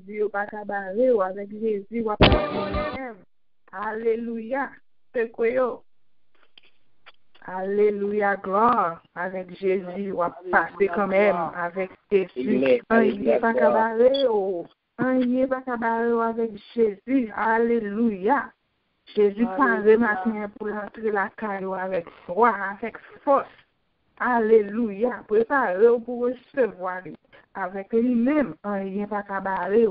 Jésus, ou pas cabaret, ou avec Jésus, ou pas même. Alléluia. C'est quoi yo? Alléluia, gloire. Avec Jésus, ou pas passer quand même. Avec Jésus. Il n'est pas cabaret, ou il n'est pas cabaret, ou avec Jésus. Alléluia. Jésus parle matin pour entrer la caille avec foi, avec force. Alléluia. Préparez-vous pour recevoir avec lui-même. Il n'est pas cabaret.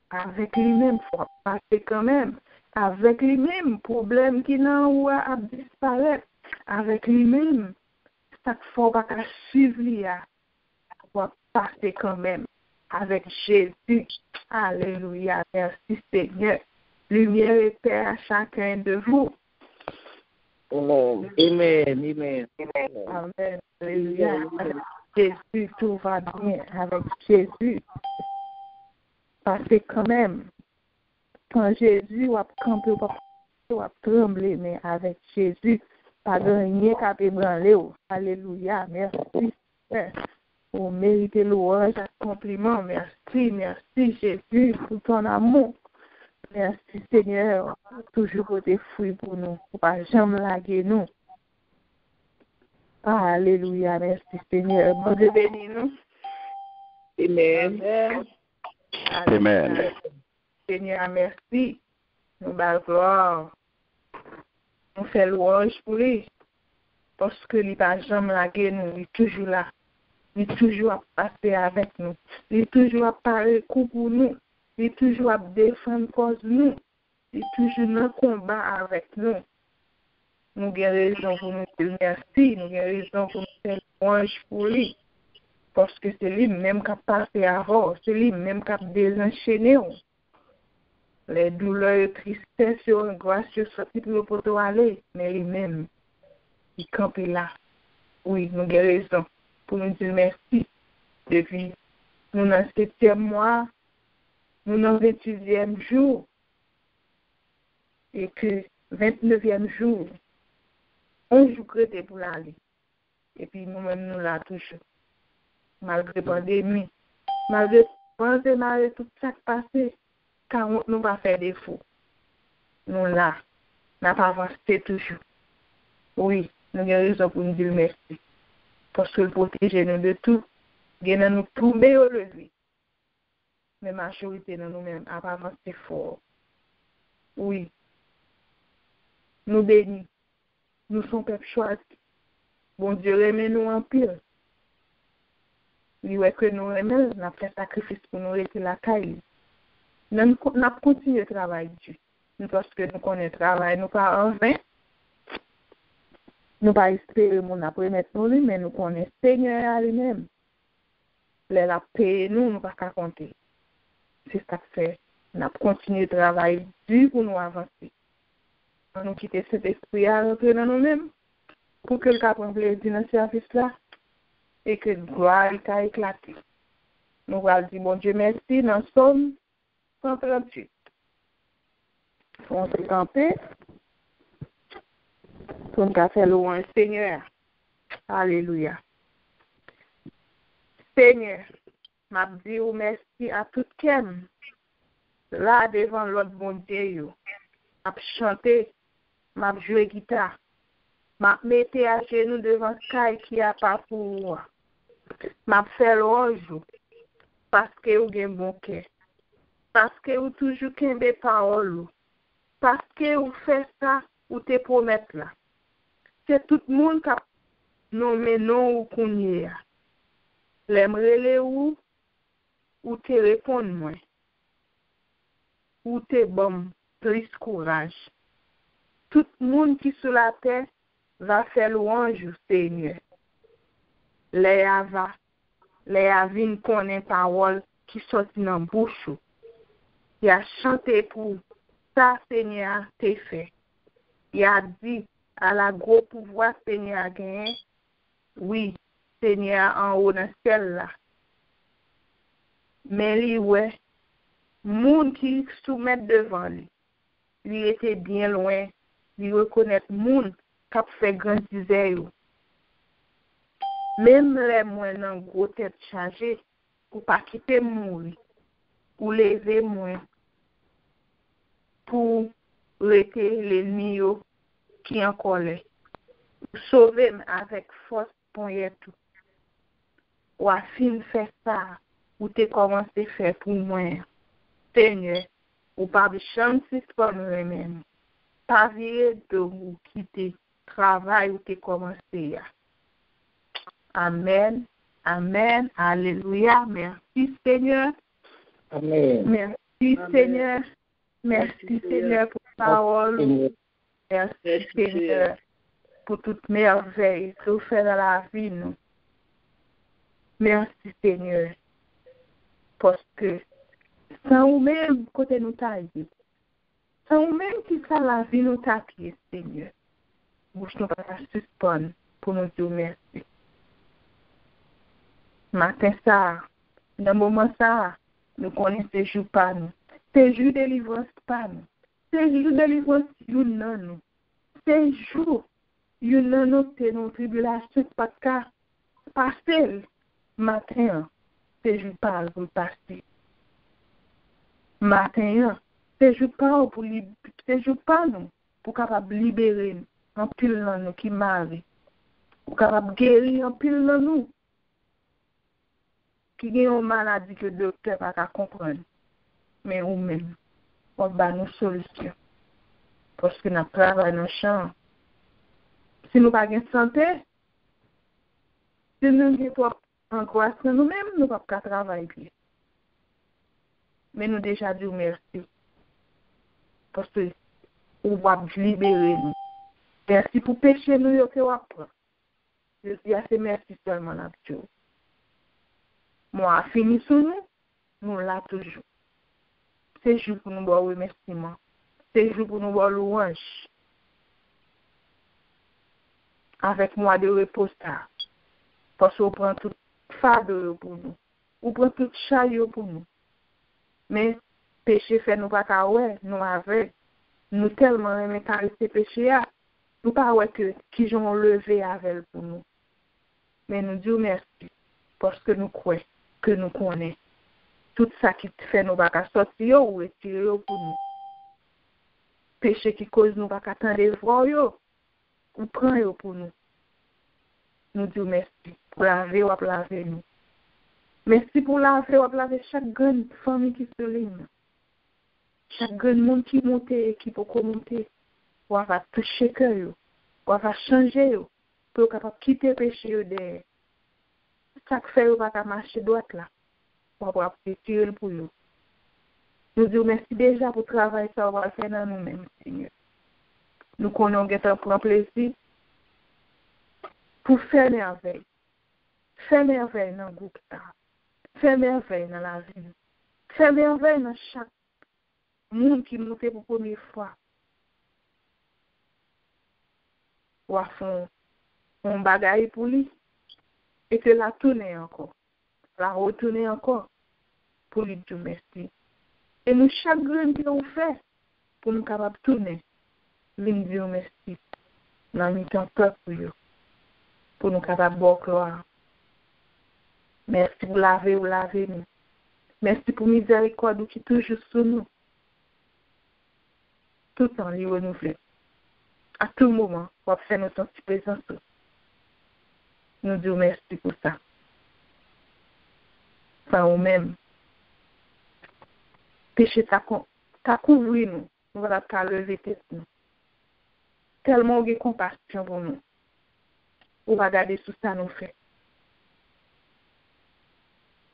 Avec lui-même, il faut passer quand même. Avec lui-même, problème qui n'a pas disparaître. Avec lui-même, chaque fois qu'on va suivre, il faut passer quand même. Avec Jésus. Alléluia. Merci Seigneur. Lumière et paix à chacun de vous. Amen. Amen. Amen. Alléluia. Avec Jésus, tout va bien. Avec Jésus. Parce que quand même, quand Jésus va camper, va trembler, mais avec Jésus, pas rien qu'à ébranler. Alléluia. Merci. Vous méritez louange, compliment. Merci Jésus pour ton amour. Merci Seigneur, toujours pour tes fruits pour nous, pour pas jamais laguer nous. Alléluia, merci Seigneur. Bon Dieu bénis nous. Amen. Amen. Seigneur, merci. Nous bas gloire. Nous faisons louange pour lui. Parce que il pas jamais laguer nous, il est toujours là. Il est toujours à passer avec nous. Il est toujours à parler coup pour nous. Il est toujours à défendre cause nous. Il est toujours dans le combat avec nous. Nous avons raison pour nous dire merci. Nous avons raison pour nous faire louange pour lui. Parce que c'est lui-même qui a passé avant. C'est lui-même qui a désenchaîné. Les douleurs et tristesses et angoisses sont sorties pour nous aller. Mais lui-même, il campe là. Oui, nous avons raison pour nous dire merci. Depuis nous dans le 7e mois, nous dans le 28e jour, et que 29e jour, on joue crété pour l'aller. Et puis nous-mêmes, nous là toujours. Malgré la pandémie, malgré tout ça qui passe, quand nous va faire défaut. Nous là, n'a pas avancé toujours. Oui, nous avons raison pour nous dire merci. Parce que protéger nous de tout, il nous tout meilleur de lui. Mais la majorité de nous-mêmes n'a pas avancé fort. Oui. Nous bénis. Nous sommes peuple choisi. Bon Dieu remet nous en pile. Il veut que nous remet, nous avons fait sacrifice pour nous rester la caille. Nous avons continué le travail Dieu. Parce que nous connaissons le travail, nous pas en vain. Nous pas espérer mon après mettre nous lui, mais nous connaissons Seigneur à lui-même. La paix, nous ne pouvons pas compter. C'est ça que fait. Nous avons continué le travail dur pour nous avancer. Nous quitter cet esprit à rentrer dans nous-mêmes pour que le cap prenne plaisir dans ce service-là et que la gloire ait éclaté. Nous allons dire, bon Dieu, merci dans Somme 138. On s'est campé. Pour nous faire louange, Seigneur. Alléluia. Seigneur, m'a dit merci à tout kem. Là devant l'autre bon Dieu, m'a chanté, m'a joué guitare, m'a mette à genoux devant Sky qui a pas pour moi. M'a fait louange parce que vous avez bon cœur. Parce que vous toujours kembe parole. Parce que vous faites ça, vous te promettez là. C'est tout le monde qui a nommé non ou qu'on l'aimerait ou te répondre moins. Ou te bon, plus courage. Tout le monde qui sur la terre va faire louange au Seigneur. Les avines connaissent parole qui sortent dans la bouche. Il a chanté pour ça, Seigneur, t'es fait. Il a dit à la gros pouvoir, Seigneur, a gagné. Oui, Seigneur, en haut dans celle-là. Mais lui, ouais, monde qui soumet devant lui, lui était bien loin, lui reconnaître monde qui a fait grand disère. Même les moins dans gros tête chargée, pour pas quitter mourir. ou lever moins pour arrêter l'ennemi qui en colère. Sauver avec force pour y tout. Ou à fin faire ça, ou t'es commencé à faire pour moi. Seigneur, ou pas de chance pour nous-mêmes. Pas virer de vous quitter travail où t'es commencé. Amen. Amen. Alléluia. Merci Seigneur. Amen. Merci Amen. Seigneur. Merci Seigneur pour ta parole. Merci Seigneur pour toute merveille que vous faites dans la vie. Nous. Merci Seigneur. Parce que sans vous-même, côté nous tailler. Sans vous-même qui fait la vie nous tailler, Seigneur. Bouche nous pas suspendre pour nous dire merci. Matin ça, dans le moment ça, nous connaissons ces jours pas nous. Ces jours de délivrance pas nous. Ces jours de délivrance, nous. Ces jours, nous te nos tribulations pas qu'à passer. Matin, ces jours pas pour passer. Matin, ces jours pas pour ces jours pas nous pour capable libérer nous en pile dans nous qui marre. Pour capable guérir en pile dans nous. Qui a une maladie que le docteur n'a pas comprendre. Mais nous-mêmes, on va nous solution. Parce que nous travaillons dans le champ. Si nous n'avons pas de santé, si nous n'avons pas angoisse nous-mêmes, nous ne pouvons pas travailler. Mais nous déjà dit merci. Parce que nous va libérer nous. Merci pour pécher nous que vous apprenez. Je dis assez merci seulement là. Moi, fini sur nous là toujours. C'est jour pour nous voir remerciement. C'est jour pour nous voir louange. Avec moi de repos ça. Parce qu'on prend tout fardeau pour nous. On prend tout chariot pour nous. Mais péché fait nous pas qu'à nous avec. Nous tellement aimons caresser péché. Nous pas que qui j'ont levé avec pour nous. Mais nous disons merci. Parce que nous croyons. Que nous connaissons. Tout ça qui fait nous pas sortir ou retirer pour nous. Péché qui cause nous pas attendre voir yo ou prendre pour nous. Nous disons merci pour laver ou laver nous. Merci pour laver ou laver chaque grande famille qui se lève. Chaque grand monde qui monte et qui peut monter. Ou va toucher cœur yo. Ou va changer yo pour capable quitter péché yo derrière. Chaque fait, on va marcher droite là. On va tirer pour nous. Nous disons merci déjà pour le travail que on va faire dans nous-mêmes, Seigneur. Nous connaissons un prendre plaisir pour faire merveille. Faire merveille dans le groupe. Faire merveille dans la vie. Faire merveille dans chaque monde qui monte pour la première fois. On va faire un bagage pour lui. Et que la tourner encore, la retourner encore pour lui dire merci. Et nous, chaque grain que nous fait, pour nous capables de tourner, lui dire merci. Nous avons mis un peuple pour nous capables de boire gloire. Merci pour laver ou laver nous. Merci pour miséricorde qui est toujours sur nous. Tout le temps, lui renouveler. À tout moment, on va faire notre présence. Nous disons merci pour ça. Sans nous-mêmes. Péché t'a couvert nous. Nous allons pas lever tête nous. Tellement on a compassion pour nous. On va garder tout ça nous fait.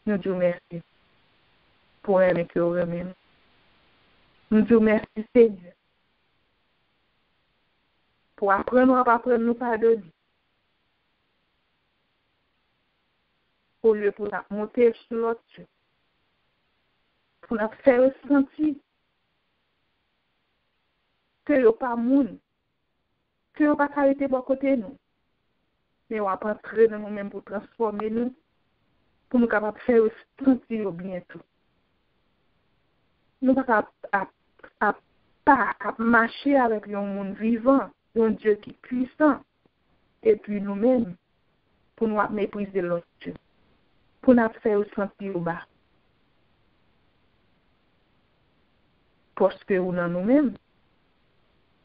Nous disons merci pour aimer que vous aimez. Nous disons merci Seigneur. Pour apprendre à nous pardonner. Au lieu pour monter sur l'autre, pour nous faire ressentir que nous pas moun, que nous pas arrêter de côté nous, mais on va entrer dans nous-mêmes pour transformer nous, pour nous capables de faire ressentir bientôt. Nous pas à marcher avec un monde vivant, un Dieu qui est puissant, et puis nous-mêmes, pour nous mépriser l'autre Dieu. Pour nous faire sentir au bas. parce que ou dans nous-mêmes,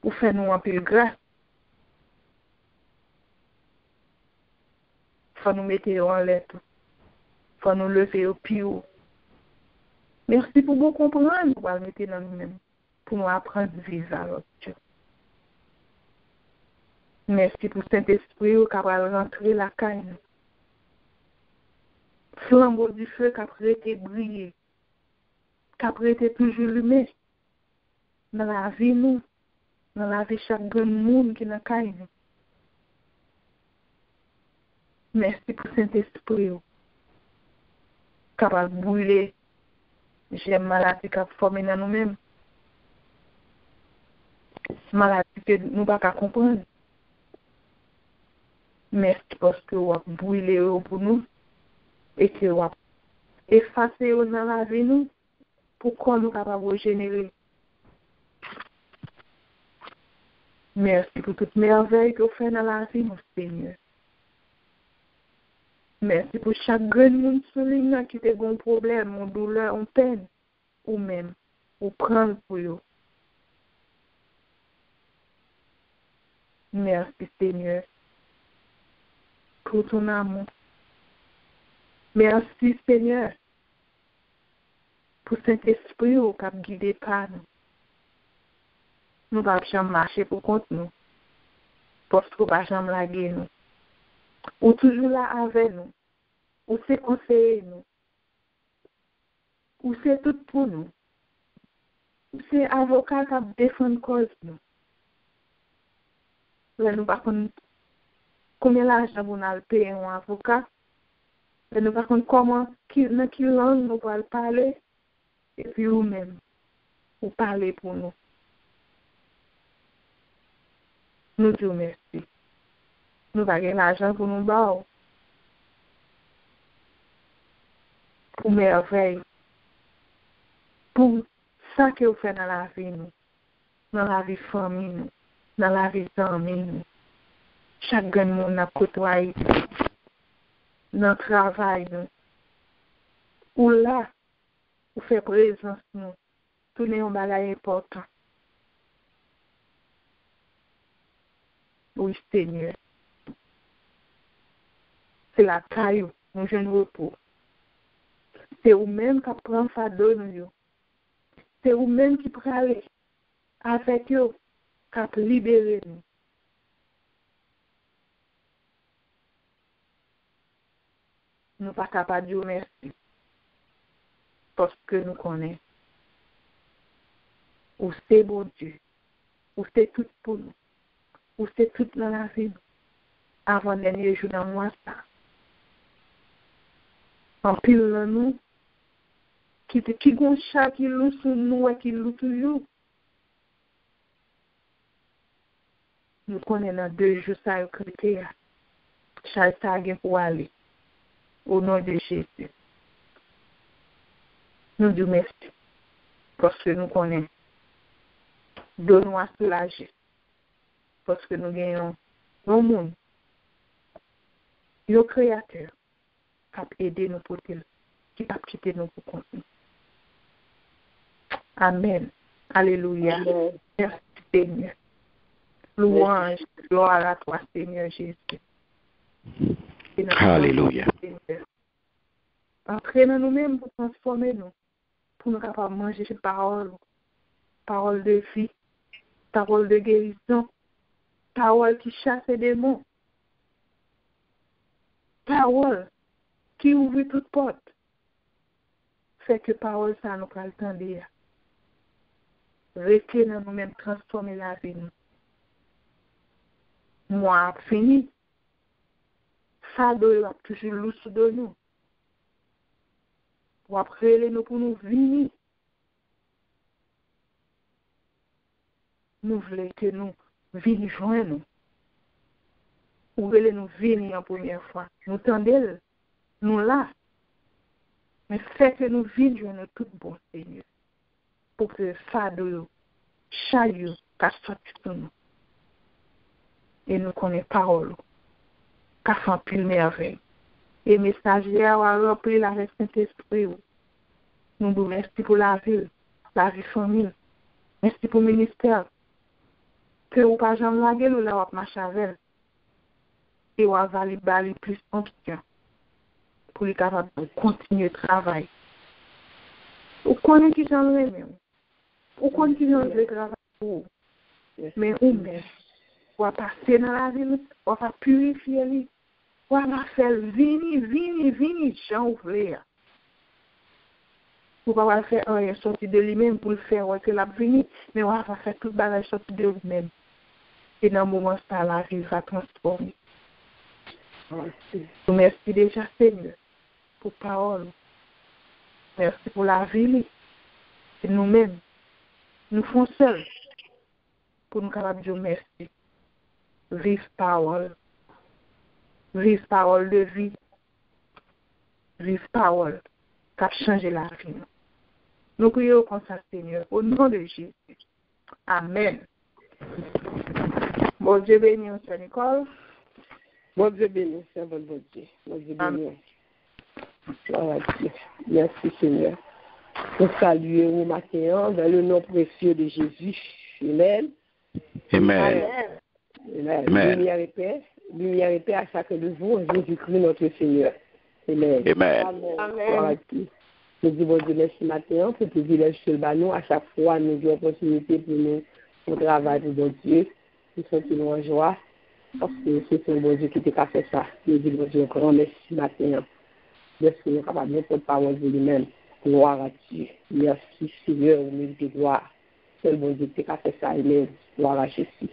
pour faire nous un peu grâce. Faut nous mettre en lettre. Faut nous lever au pied. Merci pour vous comprendre, pour le mettre dans nous-mêmes, pour nous apprendre à vivre avec Dieu. Merci pour Saint-Esprit qui va rentrer la caille. Flambeau du feu qui a été brillé, qui a été toujours allumé dans la vie nous, dans la vie chaque grand monde qui est dans la caille. Merci pour Saint-Esprit qui va brûler. J'aime maladie qui a formé dans nous-mêmes. Maladie que nous ne pouvons pas comprendre. Merci parce que vous avez brûlé pour nous et que vous avez effacé dans la vie nous pour qu'on nous capable de régénérer. Merci pour toute merveille que vous faites dans la vie, mon Seigneur. Merci pour chaque grand monde souligne qui a un problème, une douleur, une peine, ou même, ou prendre pour eux. Merci, Seigneur, pour ton amour. Merci, Seigneur, pour Saint-Esprit qui a guidé par nous. Nous ne pouvons jamais marcher pour compte nous, parce que nous ne pouvons jamais laguer nous. Ou toujours là avec nous, ou c'est conseiller nous, ou c'est tout pour nous, ou c'est avocat qui défend cause nous. Là, nous par contre, combien d'argent vous allez payer un avocat, là, nous par contre, comment, dans quelle langue nous allons parler, et puis vous-même, vous parlez pour nous. Nous disons merci. Nous avons l'argent pour nous battre. Pour merveille. Pour ça que vous faites dans la vie, nous. Dans la vie famille, nous. Dans la vie d'amis, nous. Chaque monde a côtoyé. Dans le travail, nous. Ou là, vous faites présence, nous. Tout n'est un bagage important. Oui, Seigneur. C'est la taille, nous jeunes repos. C'est vous-même qui prend fardeau nous. C'est vous-même qui prend avec eux, qui libérer nous. Nous ne sommes pas capables de dire merci. Parce que nous connaissons. Ou c'est bon Dieu. Ou c'est tout pour nous. Ou c'est tout dans la vie. Avant le dernier jour dans moi, ça. En pile dans nous, qui gon chat qui loue sur nous et qui loue toujours. Nous connaissons dans 2 jours ça écrit. Chat ça a pour aller. Au nom de Jésus. Nous disons merci. Parce que nous connaissons. Donne-nous à soulager. Parce que nous gagnons au monde. Le Créateur qui a aidé nous pour qu'il, qui a quitté nous pour continuer. Amen. Alléluia. Amen. Merci Seigneur. Louange, gloire à toi Seigneur Jésus. Alléluia. Entrez dans nous-mêmes pour transformer nous, pour nous capables de manger cette parole, parole de vie, parole de guérison, parole qui chasse les démons, parole qui ouvre toute porte, fait que parole ça nous peut attendre. Restez dans nous-mêmes, transformer la vie. Moi, fini. Ça doit toujours lousse de nous. Ou après, nous pour nous venir. Nous voulons que nous venions joindre nous. Ou voulons nous venir en première fois. Nous tendons, nous là. Mais fait que nous venions joindre tout bon Seigneur. Pour que ça doit chaillot qu'à sortir de nous. Et nous connaissons parole. Qu'à faire pile merveille. Et messager a rempli la Saint-Esprit. Nous vous remercions pour la vie famille, Merci pour le ministère. Que vous pas jamais laguer ou là ou marcher avec. Et vous avez bali plus onction pour les capables de continuer le travail. Vous connaissez qui j'en ai même. Vous continuez le travail pour vous. Mais ou même, vous va passer dans la ville, vous va purifier, vous va faire venir, j'en ouvrir. Vous ne pouvez pas faire rien sortir de lui-même pour le faire, c'est la venir, mais on va faire tout le bagage sortir de lui-même. Et dans le moment où la vie va transformer. Merci déjà, Seigneur, pour la parole. Merci pour la vie. Et nous-mêmes, nous faisons seuls pour nous capables de dire merci. Vive parole de vie. Vive parole qui a changé la vie. Nous prions comme ça, Seigneur, au nom de Jésus. Amen. Bon Dieu béni, Sœur Nicole. Bon Dieu béni, Sœur bon Dieu. Bon Dieu béni. Merci Seigneur. Nous saluons au matin dans le nom précieux de Jésus. Amen. Amen. Amen. Amen. Lumière et paix à chacun de vous, en Jésus-Christ notre Seigneur. Amen. Amen. Amen. Nous disons bon Dieu merci matin pour le privilège sur le ballon. À chaque fois, nous avons l'opportunité pour nous travailler pour bon Dieu. Nous sommes en joie parce que c'est un bon Dieu qui t'a fait ça. Nous disons bon Dieu encore merci matin. Merci, nous sommes capables de notre parole de lui-même. Gloire à Dieu. Merci Seigneur, au milieu de gloire. C'est le bon Dieu qui t'a fait ça. Amen. Gloire à Jésus.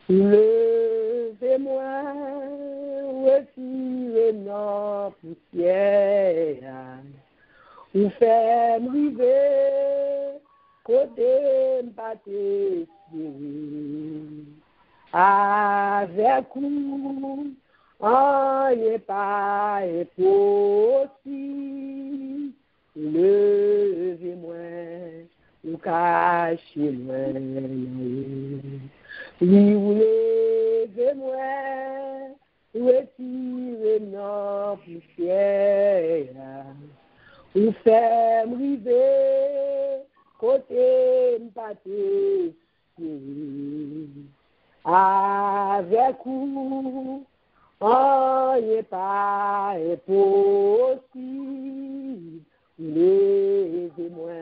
Levez-moi, retirez nos poussières, ou fait m'river, côté m'pâté, avec vous, on n'est pas impossible. Levez-moi, ou cachez-moi. Oui, vous levez-moi, retirez nos poussières, ou fait m'river, côté m'pâté, avec vous, on n'est pas impossible. Levez-moi,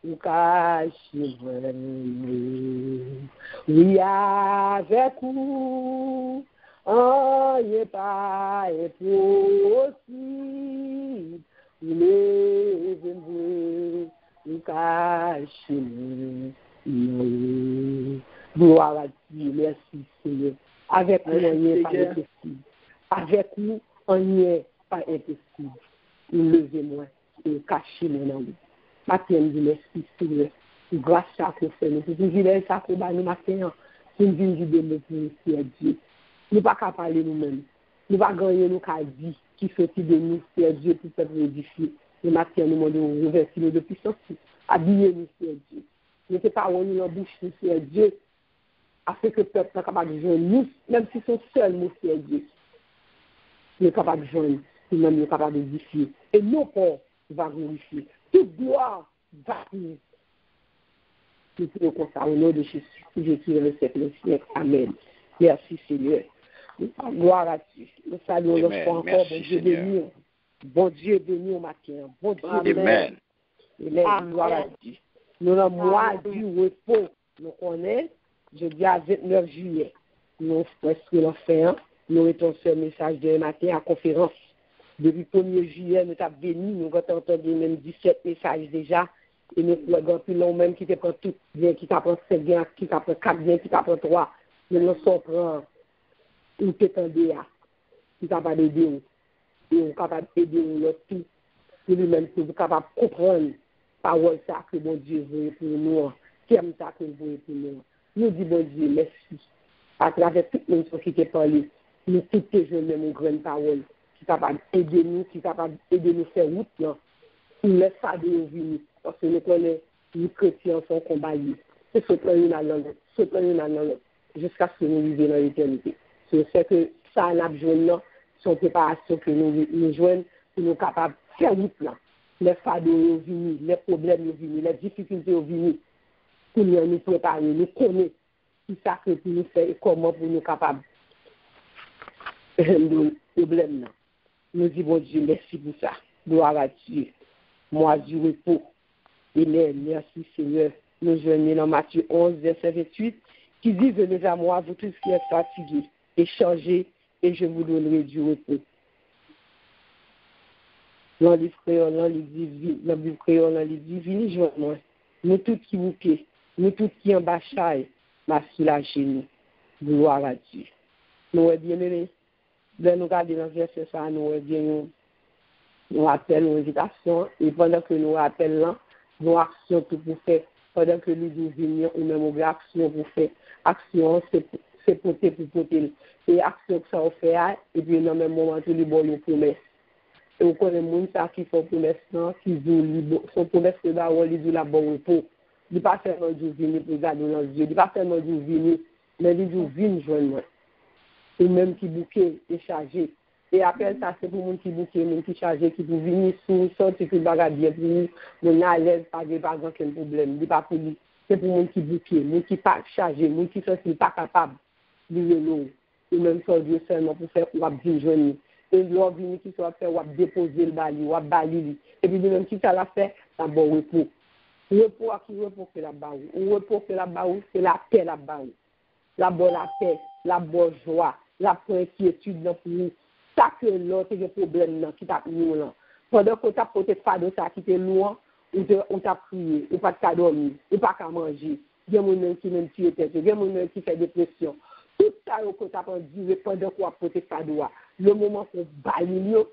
ou cachez-moi. Oui, avec vous, on n'est pas impossible. Levez-moi, ou cachez-moi. Gloire à Dieu, merci Seigneur. Avec nous, on n'est pas impossible. Avec nous, on n'est pas impossible. Levez-moi, et cachez-moi dans vous. Matin, je merci Seigneur. Grâce à vous, Seigneur. C'est une vie ça qu'on va nous matin. C'est une vie de nous pour Dieu. Nous ne pouvons pas parler nous-mêmes. Nous ne pouvons pas gagner nos cadis qui fait de nous, c'est Dieu, pour faire édifier. Le matin, nous demandons de reverser nos puissances. Habillez-nous, c'est Dieu. Mettez pas nous dans la bouche, c'est Dieu. Afin que le peuple soit capable de joindre nous, même si sont seuls, nous, c'est Dieu. Nous sommes capables de joindre, nous sommes capables d'édifier. Et nos corps va glorifier. Toute gloire va venir. Nous prions comme ça au nom de Jésus. Jésus est le siècle. Amen. Merci Seigneur. Gloire à Dieu. Nous saluons notre foi encore. Bon Dieu béni. Bon Dieu béni au matin. Bon Dieu béni. Amen. Amen. Gloire à Dieu. Nous avons le mois du repos. Nous connaissons. Jeudi à 29 juillet. Nous avons fait nous avons fait un message de matin à la conférence. Depuis le 1er juillet, nous avons béni. Nous avons entendu même 17 messages déjà. Et nous avons plus long même qui te prend tout bien, qui t'apprend 5 bien, qui t'apprend 4 bien, qui t'apprend 3. Nous nous sommes ou t'étendez à, qui capable d'aider nous. Et nous capable d'aider nous tout. Pour lui-même, pour nous capable de comprendre parole ça que bon Dieu veut pour nous. Terme ça que veut pour nous. Nous disons bon Dieu, merci. À travers toute notre société parlée, nous tous les jeunes même une grande parole qui est capable d'aider nous, qui est capable d'aider nous faire route là. Pour laisser ça de nous venir. Parce que nous connaissons, les chrétiens sont combattus. C'est ce plan une à l'autre, ce plan une à l'autre, jusqu'à ce que nous vivions dans l'éternité. C'est que ça, on a besoin de son préparation que nous joignons pour nous capables de faire route là. Les fardeaux sont venus, les problèmes sont venus, les difficultés sont venus. pour nous préparer, nous connaître tout ça que pour nous faire et comment pour nous capables de résoudre le problème. Nous disons, Dieu, merci pour ça. Gloire à Dieu. Moi, du repos. Amen. Merci, Seigneur. Nous joignons dans Matthieu 11, verset 28, qui dit, venez à moi, vous tous qui êtes fatigués, et changez, et je vous donnerai du repos. Dans le livre créole, dans le divin, joignons. Nous tous qui vous pieds, nous tous qui en bâchaille, ma soulagez nous. Gloire à Dieu. Nous, bien aimés, nous regardons dans le verset ça, nous appelons nos invitations, et pendant que nous appelons, nos actions que vous faites, pendant que nous venons, ou même aux actions pour faire, action, c'est porter pour porter, et action que ça on fait, et puis dans le même moment, tout le bon, nous promesses. Et vous connaissez les gens qui font promesses, qui sont promesses que d'abord, ils disent la bonne repos. Il ne pas seulement du venir pour garder dans Dieu, il ne pas seulement du venir, mais il dit venir joindre. Et même qui bouquet et chargé. Et après ça, c'est pour les gens qui bouquet, les gens qui chargé, qui pour venir sous, sortir que le bagage bien pour nous, on est à l'aise, pas de aucun problème. C'est pas pour lui. C'est pour les gens qui bouquet, les gens qui pas chargés, les gens qui sont pas capables de vivre. Et même ça, Dieu seulement pour faire, on va bien joindre. Et l'ordre qui soit fait, on va déposer le bali, on va bali. Et puis, même si ça l'a fait, c'est un bon repos. Repos à qui repos fait la baou. Repos fait la baou, c'est la paix la baou. La bonne paix, la bonne joie, la bonne inquiétude pour nous. Ça que l'autre, c'est le problème qui t'a mis là. Pendant que tu as peut-être fait de ça qui était loin, on t'a prié, ou pas de dormir, ou pas qu'à manger. Il y a des gens qui même tuent tête, il y a des gens qui font des pressions. Tout ça, que tu as dit, pendant qu'on a peut-être fait de le moment qu'on balaye,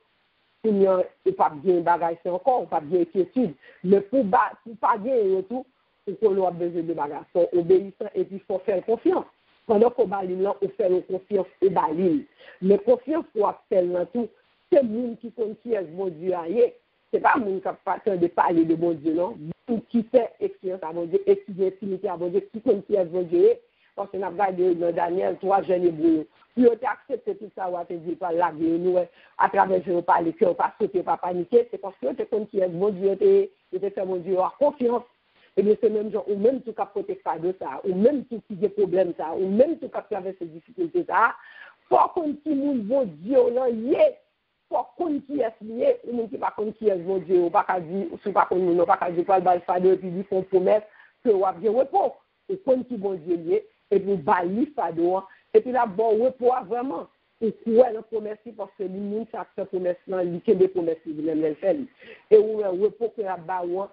il n'y a pas bien de bagages encore, pas bien d'inquiétude. Mais pour pas bien tout, il faut qu'on ait besoin de bagages. Il faut obéir et puis il faut faire confiance. Pendant qu'on balaye, on fait confiance et balaye. Mais confiance pour faire dans tout, c'est le monde qui confie mon Dieu à eux. Ce n'est pas le monde qui n'a pas de parler de mon Dieu, non. Le monde qui fait expérience à mon Dieu, étudier intimité à mon Dieu, qui confie à mon Dieu. Parce qu'on a regardé dans Daniel, 3 jeunes hébreux. Puis on a accepté tout ça, on a dit, par la vie, nous, à travers je ne parle que on pas sauter, pas paniquer, c'est parce que tu confie à mon Dieu, tu fait mon Dieu à confiance. Et bien c'est même genre, ou même tout cas protège pas de ça, ou même tout qui a des problèmes ça, ou même tout cas traverser ces difficultés ça, faut qu'on qui mon Dieu là, faut qu'on qui est lié, ou même qui pas qu'on qui est mon Dieu, ou pas qu'à dire, ou pas qu'on nous pas qu'à dire pas le bal fado, puis ils font promesse que on va bien repos, et qu'on qui bon Dieu lié, et puis bali fado, et puis là bon repos vraiment. Et quoi la promesse parce que lui ça fait promesse là, il y a des promesses il même le fait. Et où repos que la baou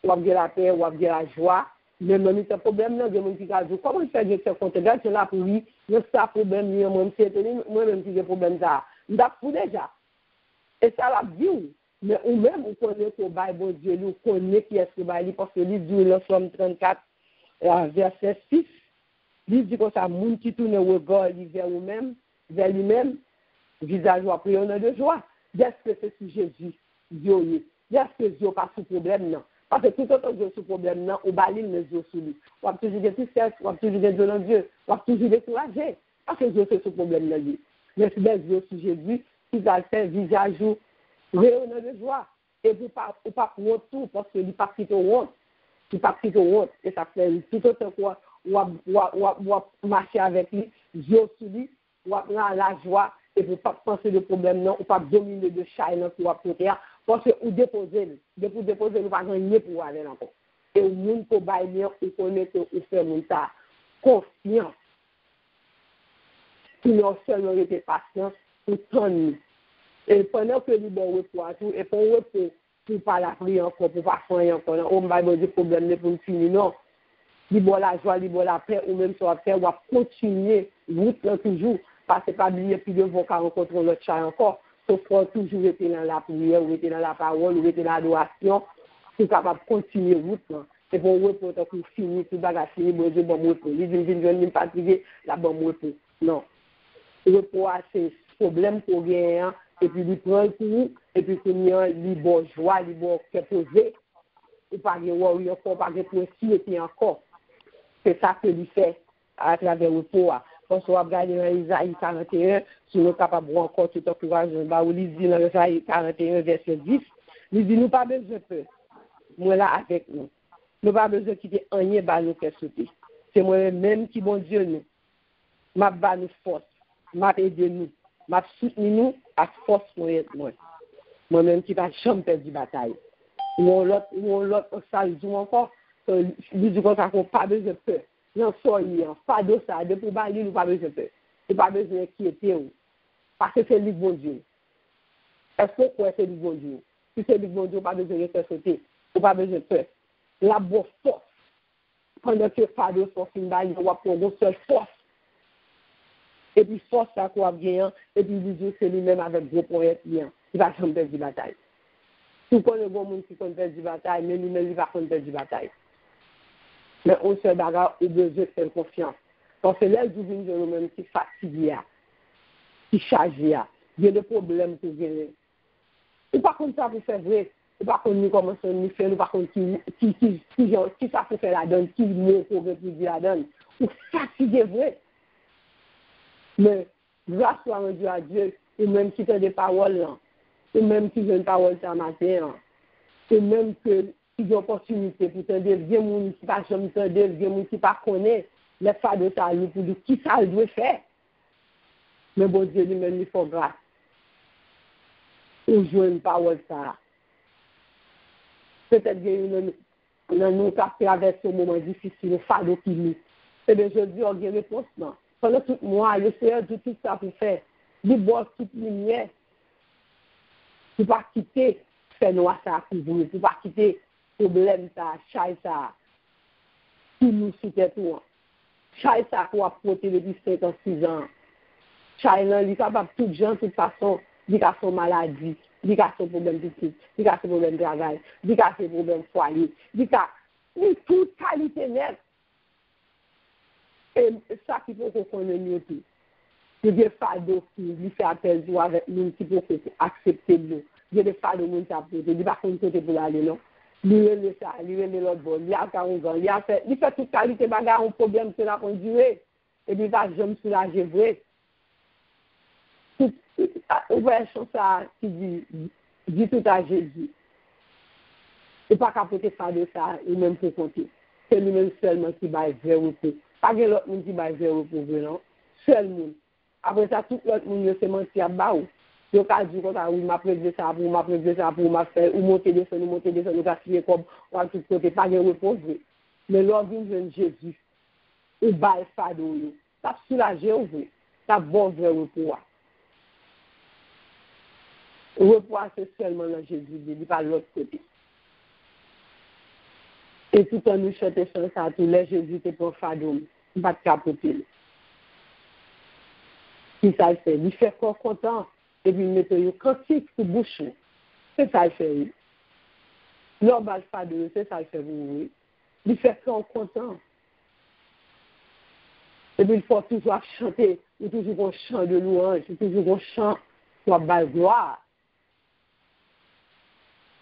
ou avoir la paix, ou avoir la joie, même si c'est un problème, il y a des gens qui disent comment il fait de se contenter, c'est là pour lui, il y a un problème, moi-même qui ai des problèmes, je suis déjà. Et ça l'a dit, mais ou même, on connaît que le Bible, Dieu, on connaît qui est-ce que le Bible, parce que lui dit dans Somme 34, verset 6, il dit que ça, moun qui tourne le regard vers lui-même, visage ou après, on a de joie. Est-ce que c'est sur Jésus, Dieu, est-ce que Dieu n'a pas ce problème, non? Parce que tout autant que ce problème, non, on baline les yeux sur lui. On va toujours des tristesse, on va toujours des dans Dieu, on va toujours décourager. Parce que Dieu fait ce problème là. Mais c'est des yeux sur Jésus, qui va faire visage ou rayonnant de joie. Et vous pas pour tout, parce que il pas quitter honte. Il pas quitter honte. Et ça fait tout autant quoi, on marcher avec lui, Dieu sur lui, on va la joie, et vous pas penser de problème, non, ou pas dominer de chaîne non, pour apporter. Parce que vous déposez, vous pas gagner pour aller encore. Et au monde pour bailler, vous connaissez, vous faites ça. Confiance. Qui n'a seulement été patience pour prendre. Et pendant que nous bon repos à tout, et pour repos, pour pas la prier encore, pour pas faire encore, on va dire problème pour nous finir, non. Libre la joie, libre la paix, ou même sur faire, on va continuer, route là toujours, parce que pas oublier puis devant qu'à rencontrer notre chat encore. Il faut toujours être dans la prière, ou être dans la parole, ou être dans l'adoration, pour capable de continuer route. C'est pour repos, pour finir, tout bagage fini, bon Dieu, bon repos. Les gens ne viennent pas prier, la bonne repos. Non. Repos, c'est problème pour gagner, et puis il prend le coup, et puis il y a les bonnes joies, les bonnes posées, et pas de worry encore, pas de pression, et encore. C'est ça que lui fait à travers le repos. Quand on va regarder dans Isaïe 41, si nous sommes capables de encore tout encourager, on dit dans Isaïe 41, verset 10, il dit, nous pas besoin de peur. Moi là avec nous. Nous pas besoin de quitter rien par nous faire sauter. C'est moi-même qui, bon Dieu, nous. M'a ba nous force, m'a aidé nous, m'a soutenu nous à force moi-même qui va jamais perdre la bataille. Ou l'autre, ça dit encore, lui dit qu'on n'a pas besoin de peur. Non, soyez, pas de ça, depuis bali, nous pas besoin de peur. C'est pas besoin d'inquiéter, parce que c'est lui bon Dieu. Est-ce que c'est lui bon Dieu? Si c'est lui bon Dieu, pas besoin de faire sauter, pas besoin de peur. La bonne force, pendant que pas de force, on va prendre une seule force. Et puis force ça qu'on a bien, et puis Dieu c'est lui-même avec gros poètes bien. Il va jamais perdre la bataille. Tout le monde bon monde qui compte perdre la bataille, mais lui-même il va perdre la bataille. Mais on se bagarre et besoin de faire confiance. Parce que là, nous sommes nous-mêmes qui fatigués, qui chargés, il y a des problèmes pour gagner. Et par contre ça pour faire vrai, et par contre nous commençons à nous faire, nous par contre qui ça pour faire la donne, qui mot pour répudier la donne, ou fatigué vrai. Mais grâce soit Dieu à Dieu, et même qui t'a des paroles, et même qui veut une parole ce matin, et même que il y a opportunité pour t'aider, il y a des gens qui ne pas jamais t'aider, il y a des gens qui ne pas connaissent les faits de ta vie pour dire qui ça doit faire. Mais bon Dieu lui-même, il faut grâce. Ou jouer une parole ça. Peut-être que nous traversons un moment difficile, le fardeau qui nous. Et bien je dis, on a une réponse, non. Pendant tout mois, le Seigneur dit tout ça pour faire. Il boit toute lumière. Pour ne pas quitter, faire noir ça pour vous. Pour ne pas quitter, problème ça, chaille ça. Qui nous cite tout. Chaille ça pour apporter depuis 56 ans. Chaille là, il est capable de tout gens, de toute façon, il a son maladie, il a son problème petit, il a son problème de travail, il a son problème foyer, il a toute qualité nette. Et ça qui peut qu'on connaisse mieux tout. Il y a des fardeaux qui lui fait appel avec nous qui peut accepter nous. Il y a des fardeaux qui nous apportent. Il n'y a pas de côté pour aller, non. Lui, il est ça, lui, il est l'autre bon. Il a 40 ans. Il fait toute qualité bagarre, un problème qui l'a conduit. Et puis, il va jamais soulager vrai. On voit ça qui dit tout à Jésus. Et pas qu'à porter fardeau ça, et même pour compter. C'est lui-même seulement qui va vers repos. Pas que l'autre monde qui va vers repos, non. Seul monde. Après ça, tout l'autre monde, c'est menti à bas. Il y a dit comme ça, oui, m'a prévu ça pour m'a faire, ou monter des sons, ou gaspiller comme, ou à tout côté, pas de repos. Mais l'homme vient Jésus, ou bas le fardeau, ça soulagé au vrai, ça bon vers repos. Repos, c'est seulement dans Jésus, il n'est pas de l'autre côté. Et tout en nous chanter ça, tout les Jésus te pour fardeau, pas de capoter. Si ça le fait, il fait corps content, et puis il met un cantique pour boucher. C'est ça le fait. L'homme va le fardeau, c'est ça le fait, oui. Il fait corps content. Et puis il faut toujours chanter, il faut toujours un chant de louange, il faut toujours un chant pour la gloire.